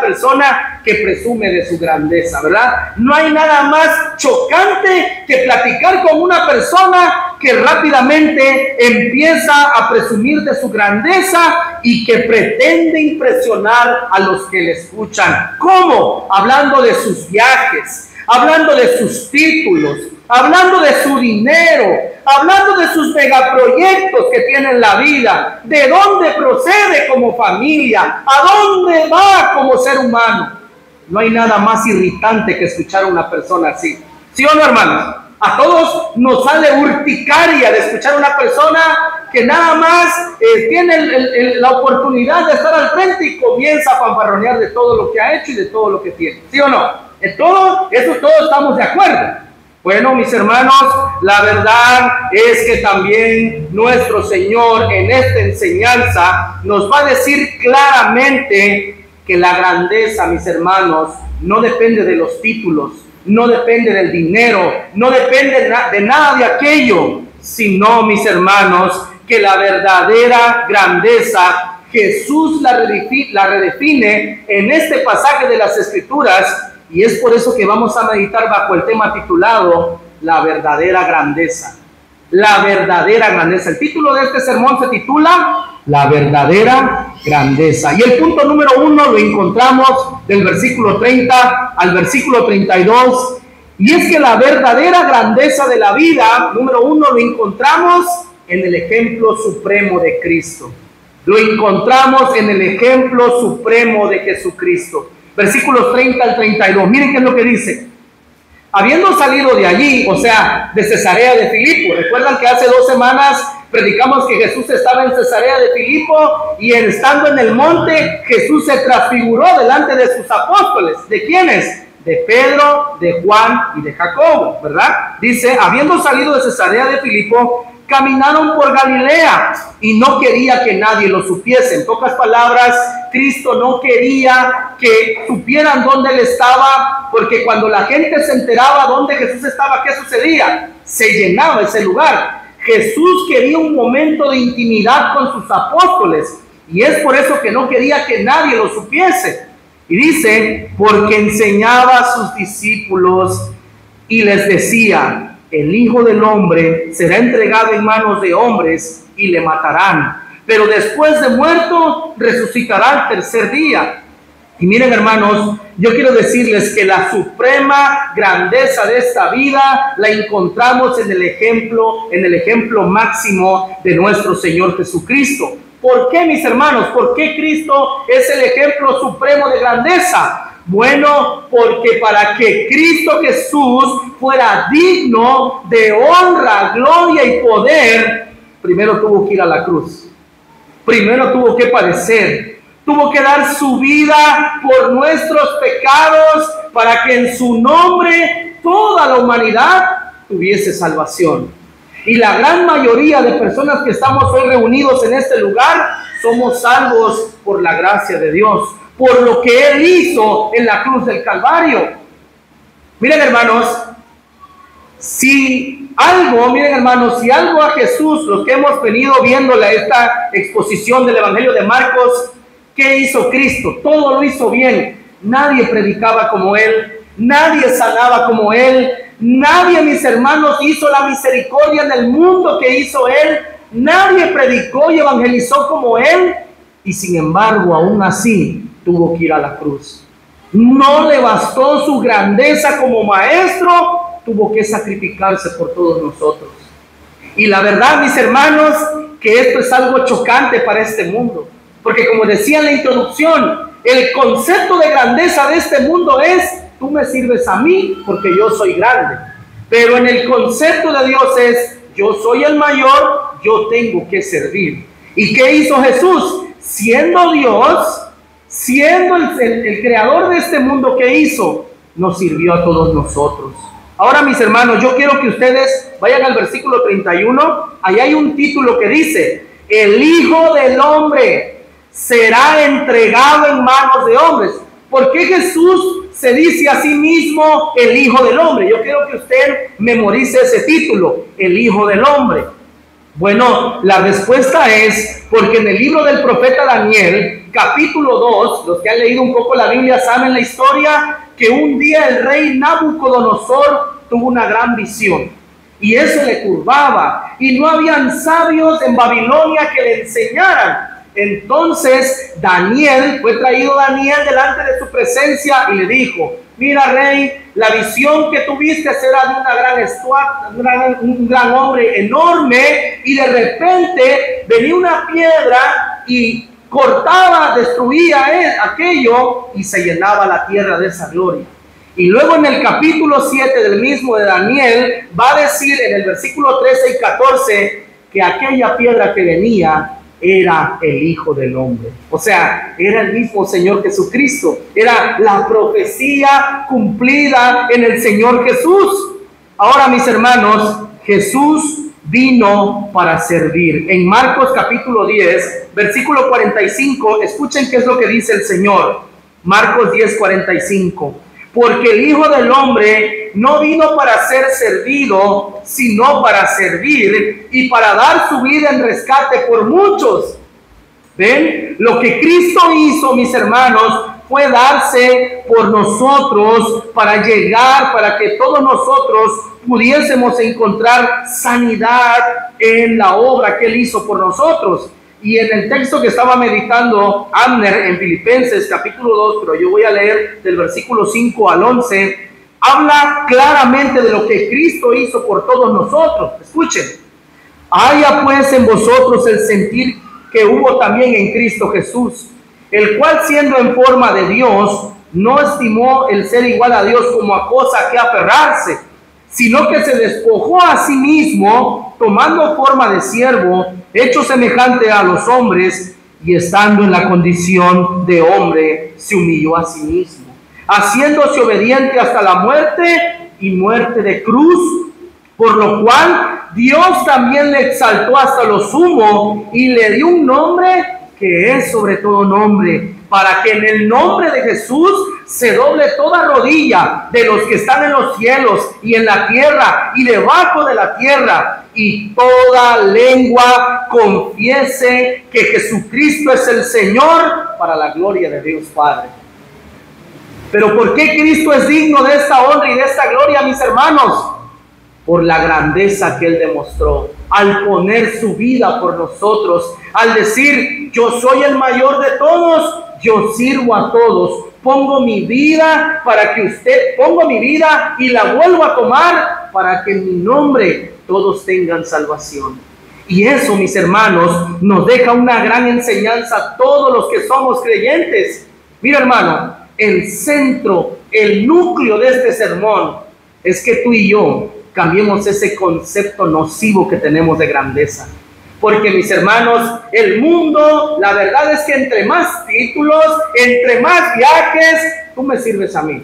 persona que presume de su grandeza, ¿verdad? No hay nada más chocante que platicar con una persona que rápidamente empieza a presumir de su grandeza y que pretende impresionar a los que le escuchan. ¿Cómo? Hablando de sus viajes, hablando de sus títulos, hablando de su dinero, hablando de sus megaproyectos que tiene en la vida, de dónde procede como familia, a dónde va como ser humano. No hay nada más irritante que escuchar a una persona así. ¿Sí o no, hermanos? A todos nos sale urticaria de escuchar a una persona que nada más tiene la oportunidad de estar al frente y comienza a fanfarronear de todo lo que ha hecho y de todo lo que tiene. ¿Sí o no? En todo eso todos estamos de acuerdo. Bueno, mis hermanos, la verdad es que también nuestro Señor en esta enseñanza nos va a decir claramente que la grandeza, mis hermanos, no depende de los títulos, no depende del dinero, no depende de nada de aquello, sino, mis hermanos, que la verdadera grandeza Jesús la redefine en este pasaje de las Escrituras. Y es por eso que vamos a meditar bajo el tema titulado La verdadera grandeza. La verdadera grandeza. El título de este sermón se titula La verdadera grandeza. Y el punto número 1 lo encontramos del versículo 30 al versículo 32. Y es que la verdadera grandeza de la vida, número 1, lo encontramos en el ejemplo supremo de Cristo. Lo encontramos en el ejemplo supremo de Jesucristo. Versículos 30 al 32. Miren qué es lo que dice. Habiendo salido de allí, o sea, de Cesarea de Filipo. Recuerdan que hace 2 semanas predicamos que Jesús estaba en Cesarea de Filipo y estando en el monte, Jesús se transfiguró delante de sus apóstoles. ¿De quiénes? De Pedro, de Juan y de Jacobo, ¿verdad? Dice, habiendo salido de Cesarea de Filipo, caminaron por Galilea y no quería que nadie lo supiese. En pocas palabras, Cristo no quería que supieran dónde Él estaba, porque cuando la gente se enteraba dónde Jesús estaba, ¿qué sucedía? Se llenaba ese lugar. Jesús quería un momento de intimidad con sus apóstoles y es por eso que no quería que nadie lo supiese. Y dice, porque enseñaba a sus discípulos y les decía, el Hijo del Hombre será entregado en manos de hombres y le matarán, pero después de muerto resucitará al tercer día. Y miren, hermanos, yo quiero decirles que la suprema grandeza de esta vida la encontramos en el ejemplo máximo de nuestro Señor Jesucristo. ¿Por qué, mis hermanos? ¿Por qué Cristo es el ejemplo supremo de grandeza? Bueno, porque para que Cristo Jesús fuera digno de honra, gloria y poder, primero tuvo que ir a la cruz. Primero tuvo que padecer. Tuvo que dar su vida por nuestros pecados para que en su nombre toda la humanidad tuviese salvación. Y la gran mayoría de personas que estamos hoy reunidos en este lugar somos salvos por la gracia de Dios, por lo que Él hizo en la cruz del Calvario. Miren, hermanos, si algo a Jesús, los que hemos venido viendo esta exposición del Evangelio de Marcos, ¿qué hizo Cristo? Todo lo hizo bien. Nadie predicaba como Él, nadie sanaba como Él, nadie, mis hermanos, hizo la misericordia en el mundo que hizo Él, nadie predicó y evangelizó como Él, y sin embargo, aún así, tuvo que ir a la cruz. No le bastó su grandeza como maestro, tuvo que sacrificarse por todos nosotros. Y la verdad, mis hermanos, que esto es algo chocante para este mundo, porque como decía en la introducción, el concepto de grandeza de este mundo es, tú me sirves a mí porque yo soy grande. Pero en el concepto de Dios es, yo soy el mayor, yo tengo que servir. ¿Y qué hizo Jesús? Siendo Dios, siendo el creador de este mundo, ¿qué hizo? Nos sirvió a todos nosotros. Ahora, mis hermanos, yo quiero que ustedes vayan al versículo 31. Ahí hay un título que dice, el Hijo del Hombre será entregado en manos de hombres. ¿Por qué Jesús se dice a sí mismo el Hijo del Hombre? Yo quiero que usted memorice ese título, el Hijo del Hombre. Bueno, la respuesta es porque en el libro del profeta Daniel, capítulo 2, los que han leído un poco la Biblia saben la historia, que un día el rey Nabucodonosor tuvo una gran visión y eso le turbaba y no habían sabios en Babilonia que le enseñaran. Entonces fue traído Daniel delante de su presencia y le dijo: mira, rey, la visión que tuviste era de un gran hombre enorme, y de repente venía una piedra y cortaba, destruía aquello y se llenaba la tierra de esa gloria. Y luego en el capítulo 7 del mismo de Daniel va a decir en el versículo 13 y 14 que aquella piedra que venía era el Hijo del Hombre. O sea, era el mismo Señor Jesucristo. Era la profecía cumplida en el Señor Jesús. Ahora, mis hermanos, Jesús vino para servir. En Marcos capítulo 10, versículo 45, escuchen qué es lo que dice el Señor. Marcos 10, 45. Porque el Hijo del Hombre no vino para ser servido, sino para servir y para dar su vida en rescate por muchos. ¿Ven? Lo que Cristo hizo, mis hermanos, fue darse por nosotros para llegar, para que todos nosotros pudiésemos encontrar sanidad en la obra que Él hizo por nosotros. Y en el texto que estaba meditando Abner en Filipenses capítulo 2, pero yo voy a leer del versículo 5 al 11, habla claramente de lo que Cristo hizo por todos nosotros. Escuchen: haya pues en vosotros el sentir que hubo también en Cristo Jesús, el cual siendo en forma de Dios, no estimó el ser igual a Dios como a cosa que aferrarse, sino que se despojó a sí mismo, tomando forma de siervo, hecho semejante a los hombres, y estando en la condición de hombre, se humilló a sí mismo, haciéndose obediente hasta la muerte y muerte de cruz, por lo cual Dios también le exaltó hasta lo sumo y le dio un nombre que es sobre todo nombre, para que en el nombre de Jesús se doble toda rodilla de los que están en los cielos y en la tierra y debajo de la tierra, y toda lengua confiese que Jesucristo es el Señor, para la gloria de Dios Padre. Pero ¿por qué Cristo es digno de esta honra y de esta gloria, mis hermanos? Por la grandeza que Él demostró al poner su vida por nosotros, al decir: yo soy el mayor de todos, yo sirvo a todos, pongo mi vida y la vuelvo a tomar para que en mi nombre todos tengan salvación. Y eso, mis hermanos, nos deja una gran enseñanza a todos los que somos creyentes. Mira, hermano, el centro, el núcleo de este sermón es que tú y yo cambiemos ese concepto nocivo que tenemos de grandeza. Porque, mis hermanos, el mundo, la verdad es que entre más títulos, entre más viajes, tú me sirves a mí.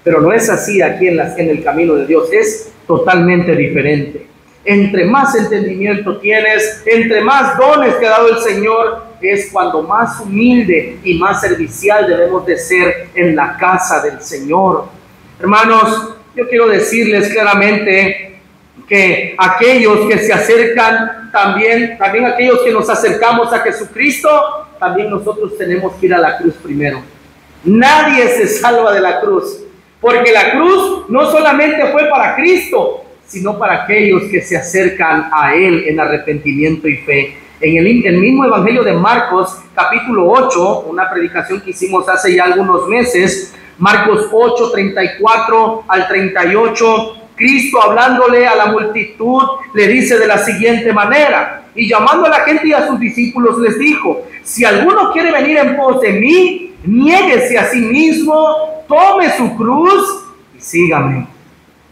Pero no es así aquí en el camino de Dios, es totalmente diferente. Entre más entendimiento tienes, entre más dones te ha dado el Señor, es cuando más humilde y más servicial debemos de ser en la casa del Señor. Hermanos, yo quiero decirles claramente que aquellos que se acercan, también aquellos que nos acercamos a Jesucristo, también nosotros tenemos que ir a la cruz primero. Nadie se salva de la cruz, porque la cruz no solamente fue para Cristo, sino para aquellos que se acercan a Él en arrepentimiento y fe. En el mismo Evangelio de Marcos, capítulo 8, una predicación que hicimos hace ya algunos meses, Marcos 8, 34 al 38, Cristo hablándole a la multitud le dice de la siguiente manera: y llamando a la gente y a sus discípulos les dijo: si alguno quiere venir en pos de mí, niéguese a sí mismo, tome su cruz y sígame.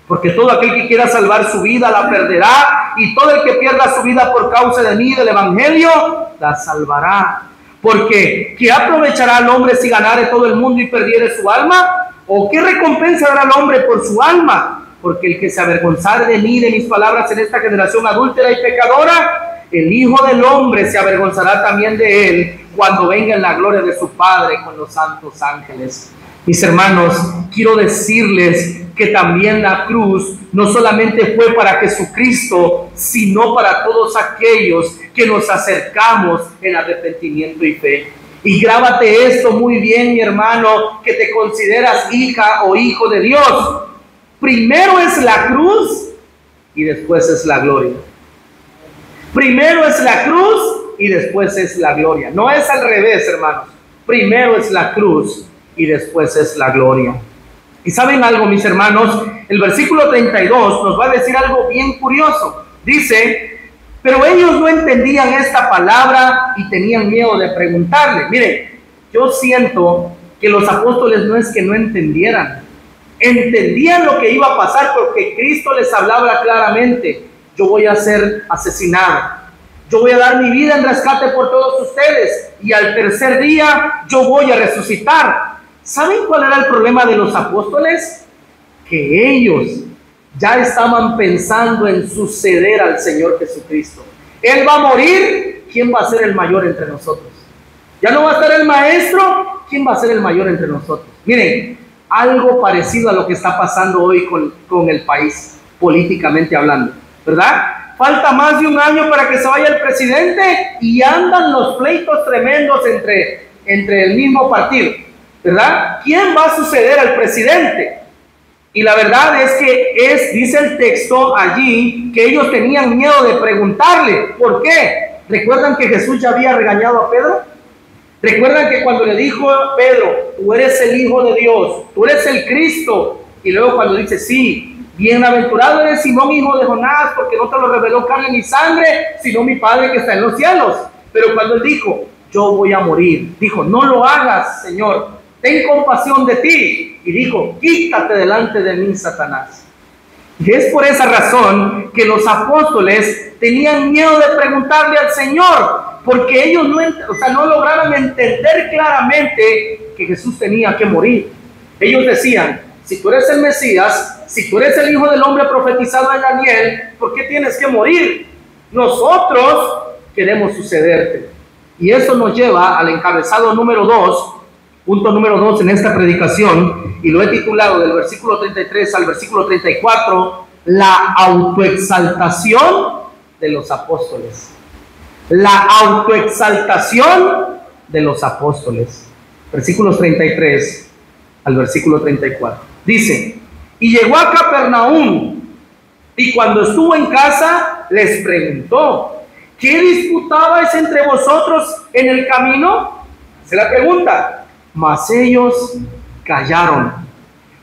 Porque todo aquel que quiera salvar su vida la perderá, y todo el que pierda su vida por causa de mí y del evangelio la salvará. Porque ¿qué aprovechará al hombre si ganare todo el mundo y perdiere su alma? ¿O qué recompensa dará al hombre por su alma? Porque el que se avergonzare de mí y de mis palabras en esta generación adúltera y pecadora, el Hijo del Hombre se avergonzará también de él cuando venga en la gloria de su Padre con los santos ángeles. Mis hermanos, quiero decirles que también la cruz no solamente fue para Jesucristo, sino para todos aquellos que nos acercamos en arrepentimiento y fe. Y grábate esto muy bien, mi hermano, que te consideras hija o hijo de Dios. Primero es la cruz y después es la gloria. Primero es la cruz y después es la gloria. No es al revés, hermanos. Primero es la cruz y después es la gloria. Y saben algo, mis hermanos, el versículo 32 nos va a decir algo bien curioso. Dice, pero ellos no entendían esta palabra y tenían miedo de preguntarle. Miren, yo siento que los apóstoles no es que no entendieran. Entendían lo que iba a pasar porque Cristo les hablaba claramente. Yo voy a ser asesinado. Yo voy a dar mi vida en rescate por todos ustedes. Y al tercer día yo voy a resucitar. ¿Saben cuál era el problema de los apóstoles? Que ellos ya estaban pensando en suceder al Señor Jesucristo. Él va a morir, ¿quién va a ser el mayor entre nosotros? Ya no va a estar el maestro, ¿quién va a ser el mayor entre nosotros? Miren, algo parecido a lo que está pasando hoy con el país, políticamente hablando, ¿verdad? Falta más de un año para que se vaya el presidente y andan los pleitos tremendos entre el mismo partido, ¿verdad? ¿Quién va a suceder al presidente? Y la verdad es que dice el texto allí, que ellos tenían miedo de preguntarle. ¿Por qué? ¿Recuerdan que Jesús ya había regañado a Pedro? ¿Recuerdan que cuando le dijo a Pedro, tú eres el Hijo de Dios, tú eres el Cristo? Y luego cuando dice, sí, bienaventurado eres Simón, hijo de Jonás, porque no te lo reveló carne ni sangre, sino mi Padre que está en los cielos. Pero cuando él dijo, yo voy a morir, dijo, no lo hagas, Señor, ten compasión de ti. Y dijo, quítate delante de mí, Satanás. Y es por esa razón que los apóstoles tenían miedo de preguntarle al Señor, porque ellos no lograron entender claramente que Jesús tenía que morir. Ellos decían, si tú eres el Mesías, si tú eres el Hijo del Hombre profetizado en Daniel, ¿por qué tienes que morir? Nosotros queremos sucederte. Y eso nos lleva al encabezado número 2, punto número 2 en esta predicación, y lo he titulado del versículo 33 al versículo 34, la autoexaltación de los apóstoles. La autoexaltación de los apóstoles. Versículos 33 al versículo 34. Dice, y llegó a Capernaum, y cuando estuvo en casa, les preguntó, ¿qué disputabais entre vosotros en el camino? Se la pregunta. Mas ellos callaron,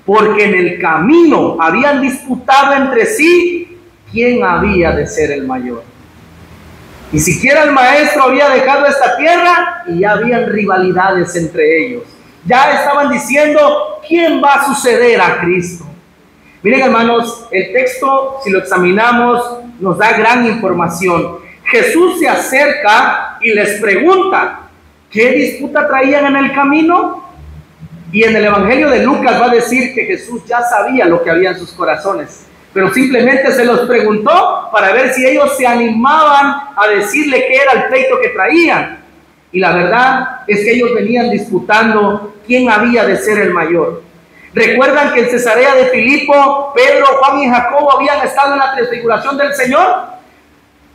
porque en el camino habían disputado entre sí quién había de ser el mayor. Ni siquiera el maestro había dejado esta tierra y ya habían rivalidades entre ellos. Ya estaban diciendo quién va a suceder a Cristo. Miren, hermanos, el texto, si lo examinamos, nos da gran información. Jesús se acerca y les pregunta, ¿qué disputa traían en el camino? Y en el Evangelio de Lucas va a decir que Jesús ya sabía lo que había en sus corazones, pero simplemente se los preguntó para ver si ellos se animaban a decirle qué era el pleito que traían. Y la verdad es que ellos venían disputando quién había de ser el mayor. ¿Recuerdan que en Cesarea de Filipo, Pedro, Juan y Jacobo habían estado en la transfiguración del Señor?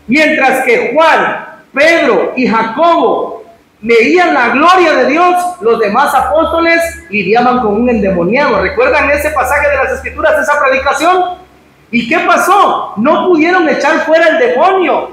Mientras que Juan, Pedro y Jacobo veían la gloria de Dios, los demás apóstoles lidiaban con un endemoniado. ¿Recuerdan ese pasaje de las Escrituras, esa predicación? ¿Y qué pasó? No pudieron echar fuera el demonio.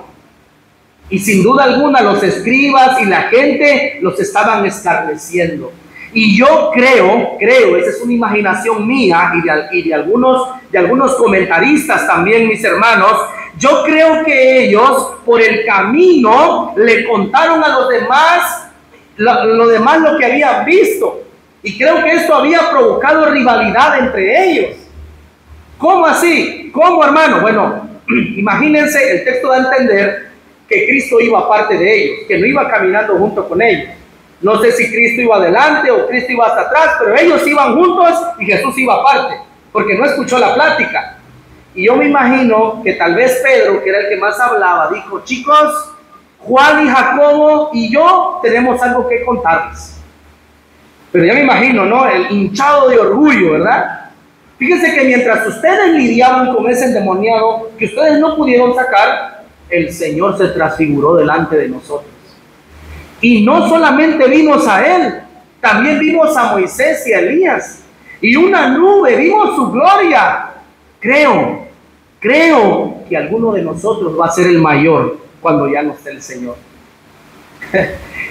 Y sin duda alguna los escribas y la gente los estaban escarneciendo. Y yo creo, esa es una imaginación mía y de algunos comentaristas también, mis hermanos, yo creo que ellos por el camino le contaron a los demás lo que habían visto. Y creo que esto había provocado rivalidad entre ellos. ¿Cómo así? ¿Cómo, hermano? Bueno, imagínense, el texto da a entender que Cristo iba aparte de ellos, que no iba caminando junto con ellos. No sé si Cristo iba adelante o Cristo iba hasta atrás, pero ellos iban juntos y Jesús iba aparte, porque no escuchó la plática. Y yo me imagino que tal vez Pedro, que era el que más hablaba, dijo, chicos, Juan y Jacobo y yo tenemos algo que contarles. Pero ya me imagino, ¿no? El hinchado de orgullo, ¿verdad? Fíjense que mientras ustedes lidiaban con ese endemoniado que ustedes no pudieron sacar, el Señor se transfiguró delante de nosotros. Y no solamente vimos a Él, también vimos a Moisés y a Elías. Y una nube, vimos su gloria. Creo que alguno de nosotros va a ser el mayor cuando ya no esté el Señor.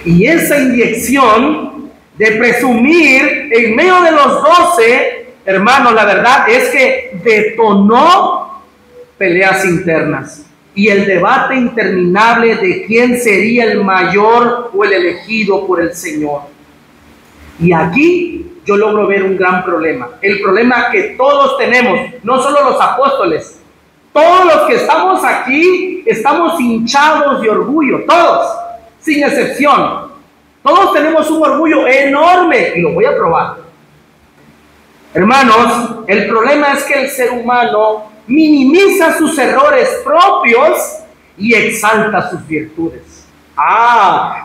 Y esa inyección de presumir en medio de los 12, hermanos, la verdad es que detonó peleas internas y el debate interminable de quién sería el mayor o el elegido por el Señor. Y aquí yo logro ver un gran problema. El problema que todos tenemos, no solo los apóstoles, todos los que estamos aquí estamos hinchados de orgullo, todos, sin excepción. Todos tenemos un orgullo enorme y lo voy a probar. Hermanos, el problema es que el ser humano minimiza sus errores propios y exalta sus virtudes.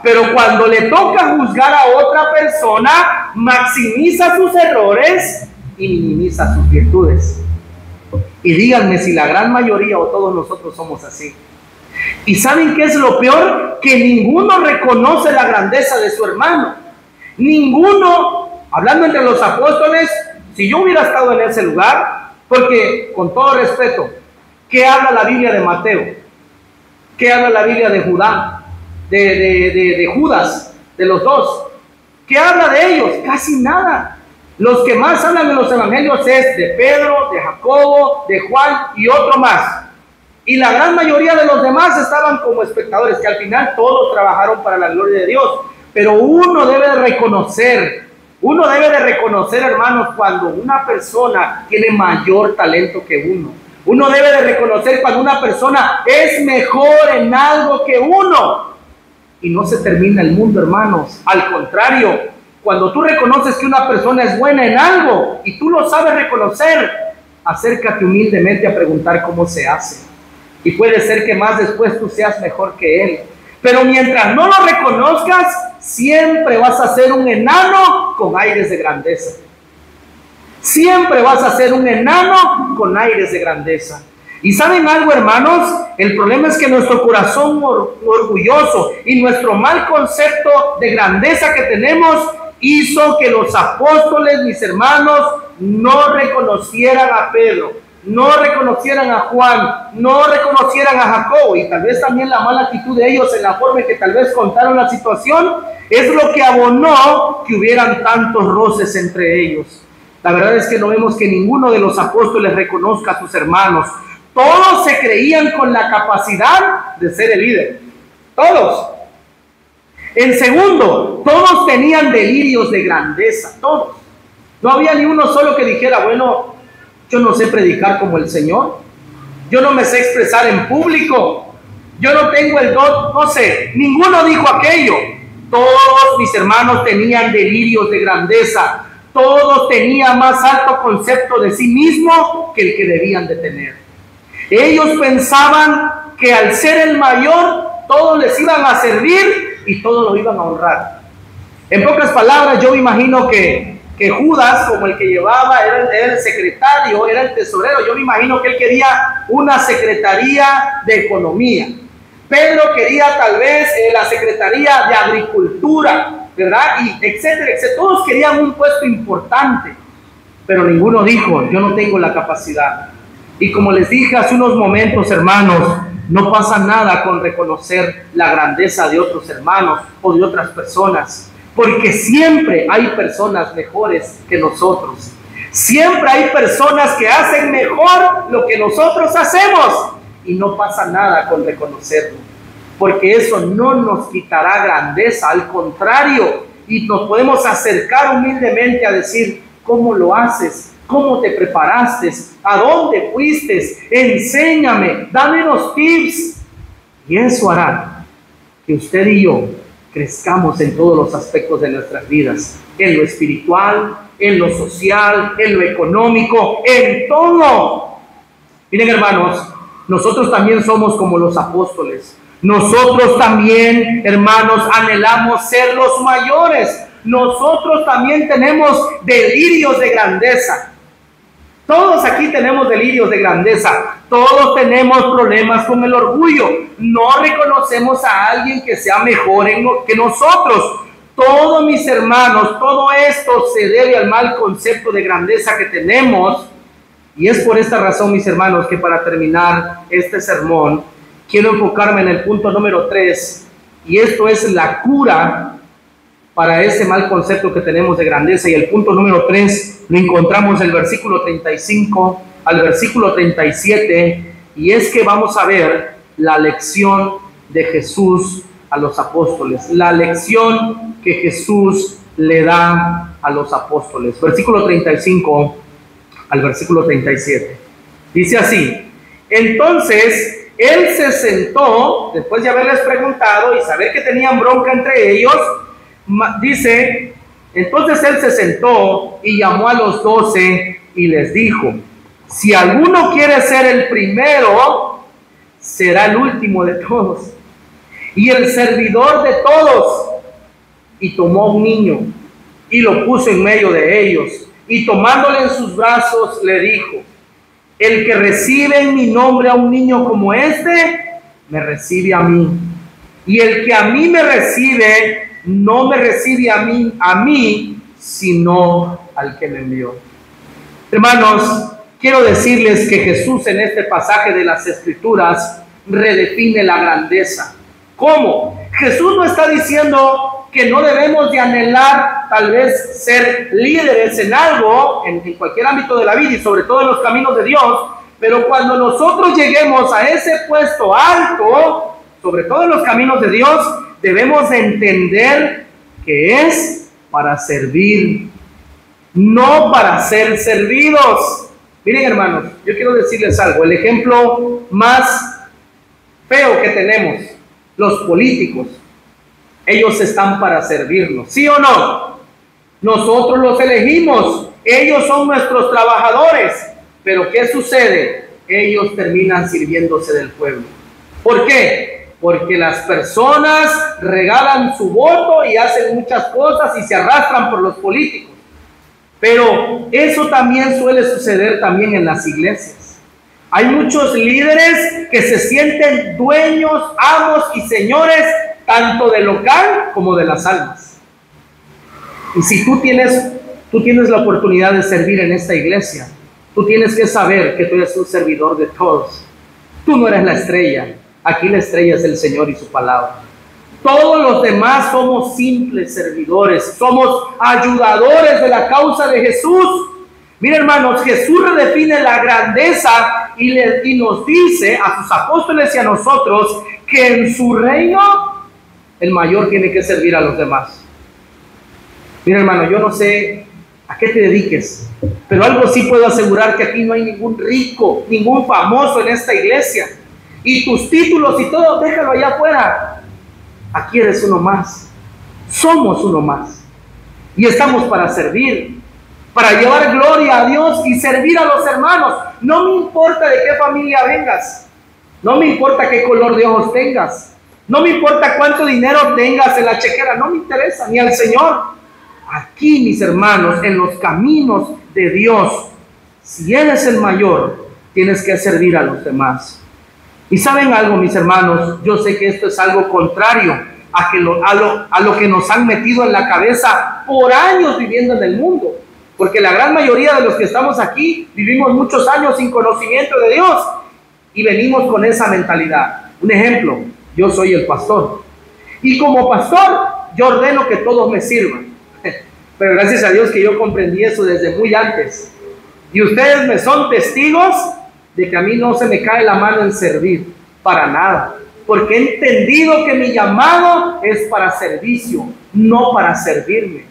Pero cuando le toca juzgar a otra persona, maximiza sus errores y minimiza sus virtudes. Y díganme si la gran mayoría o todos nosotros somos así. ¿Y saben qué es lo peor? Que ninguno reconoce la grandeza de su hermano. Ninguno, hablando entre los apóstoles, si yo hubiera estado en ese lugar, porque con todo respeto, ¿qué habla la Biblia de Mateo? ¿Qué habla la Biblia de Judá? De Judas, de los dos. ¿Qué habla de ellos? Casi nada. Los que más hablan en los evangelios es de Pedro, de Jacobo, de Juan y otro más. Y la gran mayoría de los demás estaban como espectadores, que al final todos trabajaron para la gloria de Dios. Pero uno debe de reconocer, hermanos, cuando una persona tiene mayor talento que uno. Uno debe de reconocer cuando una persona es mejor en algo que uno. Y no se termina el mundo, hermanos. Al contrario, cuando tú reconoces que una persona es buena en algo y tú lo sabes reconocer, acércate humildemente a preguntar cómo se hace. Y puede ser que más después tú seas mejor que él. Pero mientras no lo reconozcas, siempre vas a ser un enano con aires de grandeza. Siempre vas a ser un enano con aires de grandeza. Y ¿saben algo, hermanos? El problema es que nuestro corazón orgulloso y nuestro mal concepto de grandeza que tenemos hizo que los apóstoles, mis hermanos, no reconocieran a Pedro, no reconocieran a Juan, no reconocieran a Jacobo. Y tal vez también la mala actitud de ellos en la forma en que tal vez contaron la situación es lo que abonó que hubieran tantos roces entre ellos. La verdad es que no vemos que ninguno de los apóstoles reconozca a sus hermanos. Todos se creían con la capacidad de ser el líder. Todos. En segundo, todos tenían delirios de grandeza. Todos. No había ni uno solo que dijera, bueno, yo no sé predicar como el Señor. Yo no me sé expresar en público. Yo no tengo el don. No sé. Ninguno dijo aquello. Todos mis hermanos tenían delirios de grandeza. Todos tenían más alto concepto de sí mismo que el que debían de tener. Ellos pensaban que al ser el mayor, todos les iban a servir y todos lo iban a honrar. En pocas palabras, yo me imagino que Judas, como el que llevaba, era el secretario, era el tesorero. Yo me imagino que él quería una secretaría de economía. Pedro quería tal vez la secretaría de agricultura, ¿verdad? Y etcétera, etcétera. Todos querían un puesto importante, pero ninguno dijo, yo no tengo la capacidad. Y como les dije hace unos momentos, hermanos, no pasa nada con reconocer la grandeza de otros hermanos o de otras personas, porque siempre hay personas mejores que nosotros. Siempre hay personas que hacen mejor lo que nosotros hacemos y no pasa nada con reconocerlo, porque eso no nos quitará grandeza, al contrario, y nos podemos acercar humildemente a decir, ¿cómo lo haces? ¿Cómo te preparaste? ¿A dónde fuiste? Enséñame, dame unos tips. Y eso hará que usted y yo crezcamos en todos los aspectos de nuestras vidas, en lo espiritual, en lo social, en lo económico, en todo. Miren, hermanos, nosotros también somos como los apóstoles. Nosotros también, hermanos, anhelamos ser los mayores. nosotros también tenemos delirios de grandeza. Todos aquí tenemos delirios de grandeza. Todos tenemos problemas con el orgullo. No reconocemos a alguien que sea mejor que nosotros. Todos mis hermanos, todo esto se debe al mal concepto de grandeza que tenemos. Y es por esta razón, mis hermanos, que para terminar este sermón, quiero enfocarme en el punto número 3. Y esto es la cura para ese mal concepto que tenemos de grandeza. Y el punto número 3 lo encontramos del versículo 35 al versículo 37. Y es que vamos a ver la lección de Jesús a los apóstoles. La lección que Jesús le da a los apóstoles. Versículo 35 al versículo 37. Dice así: entonces él se sentó, después de haberles preguntado y saber que tenían bronca entre ellos, dice, entonces él se sentó y llamó a los 12 y les dijo: si alguno quiere ser el primero, será el último de todos y el servidor de todos. Y tomó un niño y lo puso en medio de ellos, y tomándole en sus brazos le dijo: el que recibe en mi nombre a un niño como este, me recibe a mí. Y el que a mí me recibe, no me recibe a mí, sino al que me envió. Hermanos, quiero decirles que Jesús en este pasaje de las Escrituras redefine la grandeza. ¿Cómo? Jesús no está diciendo que no debemos de anhelar tal vez ser líderes en algo, en cualquier ámbito de la vida y sobre todo en los caminos de Dios, pero cuando nosotros lleguemos a ese puesto alto, sobre todo en los caminos de Dios, debemos de entender que es para servir, no para ser servidos. Miren, hermanos, yo quiero decirles algo. El ejemplo más feo que tenemos, los políticos. Ellos están para servirnos, ¿sí o no? Nosotros los elegimos, ellos son nuestros trabajadores, pero ¿qué sucede? Ellos terminan sirviéndose del pueblo. ¿Por qué? Porque las personas regalan su voto y hacen muchas cosas y se arrastran por los políticos. Pero eso también suele suceder también en las iglesias. Hay muchos líderes que se sienten dueños, amos y señores tanto del local como de las almas. Y si tú tienes la oportunidad de servir en esta iglesia, tú tienes que saber que tú eres un servidor de todos. Tú no eres la estrella, aquí la estrella es el Señor y su palabra. Todos los demás somos simples servidores, somos ayudadores de la causa de Jesús. Miren, hermanos, Jesús redefine la grandeza y nos dice a sus apóstoles y a nosotros que en su reino el mayor tiene que servir a los demás. Mira, hermano, yo no sé a qué te dediques, pero algo sí puedo asegurar, que aquí no hay ningún rico, ningún famoso en esta iglesia. Y tus títulos y todo, déjalo allá afuera. Aquí eres uno más. Somos uno más. Y estamos para servir, para llevar gloria a Dios y servir a los hermanos. No me importa de qué familia vengas. No me importa qué color de ojos tengas. No me importa cuánto dinero tengas en la chequera, no me interesa, ni al Señor. Aquí, mis hermanos, en los caminos de Dios, si eres el mayor, tienes que servir a los demás. Y ¿saben algo, mis hermanos? Yo sé que esto es algo contrario a lo que nos han metido en la cabeza por años viviendo en el mundo. Porque la gran mayoría de los que estamos aquí vivimos muchos años sin conocimiento de Dios y venimos con esa mentalidad. Un ejemplo: yo soy el pastor y como pastor yo ordeno que todos me sirvan. Pero gracias a Dios que yo comprendí eso desde muy antes. Y ustedes me son testigos de que a mí no se me cae la mano en servir, para nada. Porque he entendido que mi llamado es para servicio, no para servirme.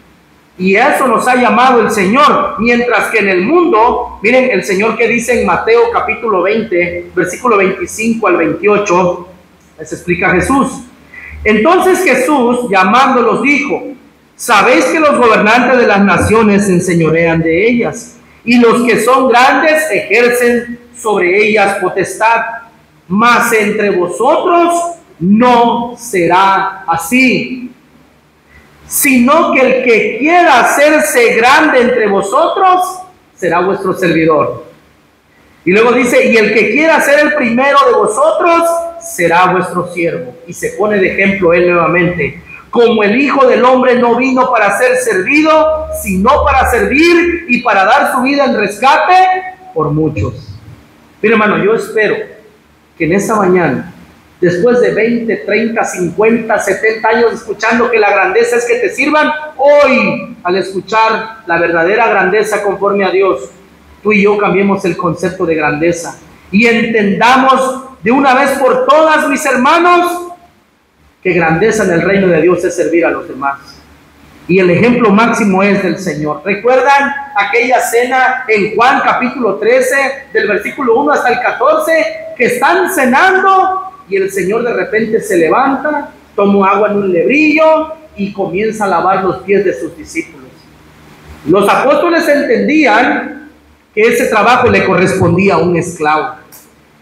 Y eso nos ha llamado el Señor. Mientras que en el mundo, miren el Señor que dice en Mateo capítulo 20, versículo 25 al 28, les explica Jesús. Entonces Jesús, llamándolos, dijo: sabéis que los gobernantes de las naciones se enseñorean de ellas, y los que son grandes ejercen sobre ellas potestad. Mas entre vosotros no será así, sino que el que quiera hacerse grande entre vosotros será vuestro servidor. Y luego dice, y el que quiera ser el primero de vosotros será vuestro siervo. Y se pone de ejemplo él nuevamente. Como el Hijo del Hombre no vino para ser servido, sino para servir y para dar su vida en rescate por muchos. Mira, hermano, yo espero que en esta mañana, después de 20, 30, 50, 70 años escuchando que la grandeza es que te sirvan, hoy, al escuchar la verdadera grandeza conforme a Dios, tú y yo cambiemos el concepto de grandeza y entendamos de una vez por todas, mis hermanos, que grandeza en el reino de Dios es servir a los demás. Y el ejemplo máximo es del Señor. ¿Recuerdan aquella cena en Juan capítulo 13, del versículo 1 hasta el 14, que están cenando y el Señor de repente se levanta, toma agua en un lebrillo y comienza a lavar los pies de sus discípulos? Los apóstoles entendían que ese trabajo le correspondía a un esclavo.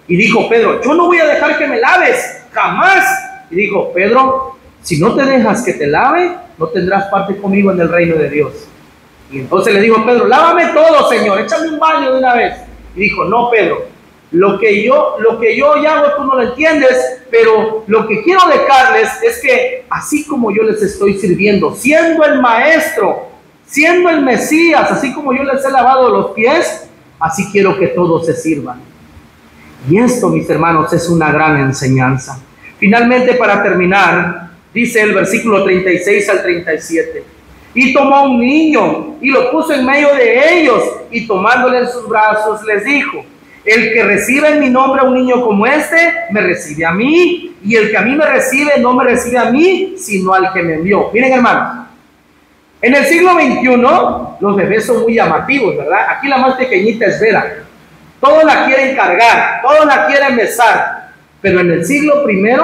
Y dijo Pedro, yo no voy a dejar que me laves, jamás. Y dijo, Pedro, si no te dejas que te lave, no tendrás parte conmigo en el reino de Dios. Y entonces le dijo Pedro, lávame todo, Señor, échame un baño de una vez. Y dijo, no, Pedro, lo que yo ya hago tú no lo entiendes, pero lo que quiero dejarles es que así como yo les estoy sirviendo, siendo el maestro, siendo el Mesías, así como yo les he lavado los pies, así quiero que todos se sirvan. Y esto, mis hermanos, es una gran enseñanza. Finalmente, para terminar, dice el versículo 36 al 37. Y tomó un niño y lo puso en medio de ellos, y tomándole en sus brazos les dijo, el que recibe en mi nombre a un niño como este, me recibe a mí, y el que a mí me recibe, no me recibe a mí, sino al que me envió. Miren, hermanos, en el siglo XXI los bebés son muy llamativos, ¿verdad? Aquí la más pequeñita es Vera. Todos la quieren cargar, todos la quieren besar. Pero en el siglo I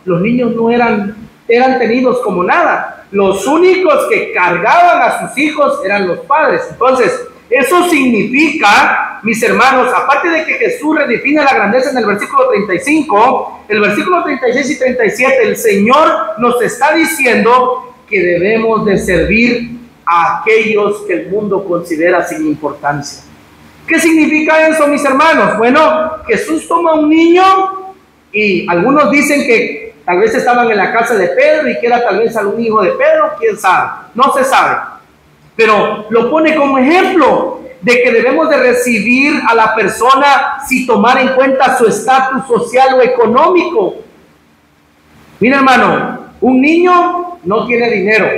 los niños no eran tenidos como nada. Los únicos que cargaban a sus hijos eran los padres. Entonces, eso significa, mis hermanos, aparte de que Jesús redefine la grandeza en el versículo 35, el versículo 36 y 37, el Señor nos está diciendo que debemos de servir a aquellos que el mundo considera sin importancia. ¿Qué significa eso, mis hermanos? Bueno, Jesús toma un niño y algunos dicen que tal vez estaban en la casa de Pedro y que era tal vez algún hijo de Pedro, quién sabe, no se sabe. Pero lo pone como ejemplo de que debemos de recibir a la persona sin tomar en cuenta su estatus social o económico. Mira, hermano, un niño no tiene dinero,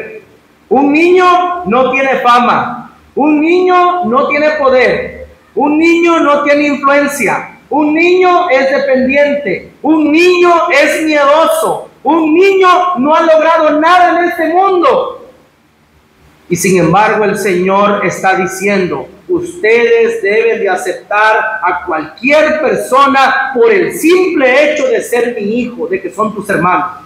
un niño no tiene fama, un niño no tiene poder, un niño no tiene influencia, un niño es dependiente, un niño es miedoso, un niño no ha logrado nada en este mundo. Y sin embargo el Señor está diciendo, ustedes deben de aceptar a cualquier persona por el simple hecho de ser mi hijo, de que son tus hermanos.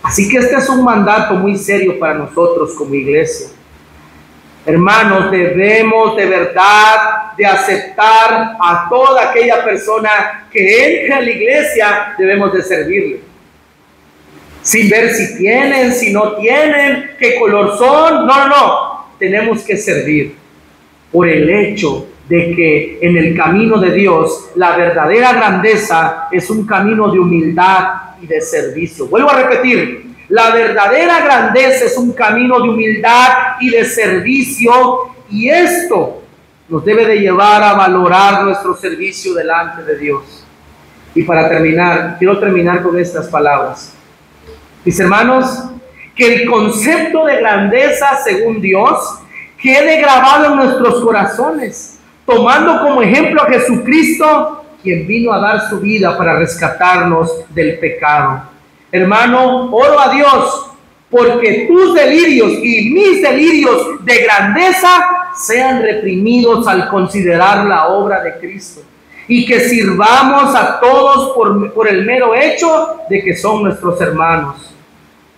Así que este es un mandato muy serio para nosotros como iglesia. Hermanos, debemos de verdad de aceptar a toda aquella persona que entre a la iglesia, debemos de servirle. Sin ver si tienen, si no tienen, qué color son. No. Tenemos que servir por el hecho de que en el camino de Dios la verdadera grandeza es un camino de humildad y de servicio. Vuelvo a repetir, la verdadera grandeza es un camino de humildad y de servicio, y esto nos debe de llevar a valorar nuestro servicio delante de Dios. Y para terminar, quiero terminar con estas palabras. Mis hermanos, que el concepto de grandeza según Dios quede grabado en nuestros corazones, tomando como ejemplo a Jesucristo, quien vino a dar su vida para rescatarnos del pecado. Hermano, oro a Dios porque tus delirios y mis delirios de grandeza sean reprimidos al considerar la obra de Cristo, y que sirvamos a todos por el mero hecho de que son nuestros hermanos.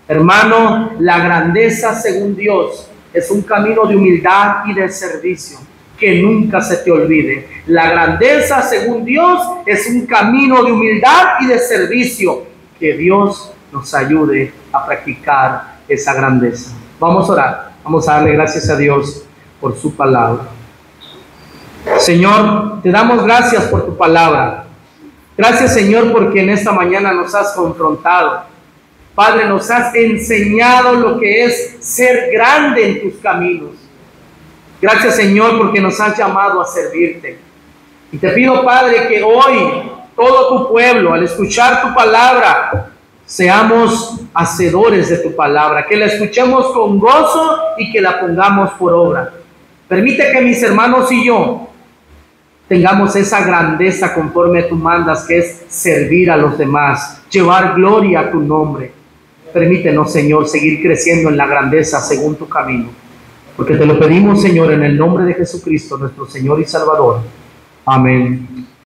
Hermano, la grandeza según Dios es un camino de humildad y de servicio. Que nunca se te olvide. La grandeza según Dios es un camino de humildad y de servicio. Que Dios nos ayude a practicar esa grandeza. Vamos a orar, vamos a darle gracias a Dios por su palabra. Señor, te damos gracias por tu palabra. Gracias, Señor, porque en esta mañana nos has confrontado. Padre, nos has enseñado lo que es ser grande en tus caminos. Gracias, Señor, porque nos has llamado a servirte. Y te pido, Padre, que hoy todo tu pueblo, al escuchar tu palabra, seamos hacedores de tu palabra, que la escuchemos con gozo y que la pongamos por obra. Permite que mis hermanos y yo tengamos esa grandeza conforme tú mandas, que es servir a los demás, llevar gloria a tu nombre. Permítenos, Señor, seguir creciendo en la grandeza según tu camino, porque te lo pedimos, Señor, en el nombre de Jesucristo, nuestro Señor y Salvador. Amén.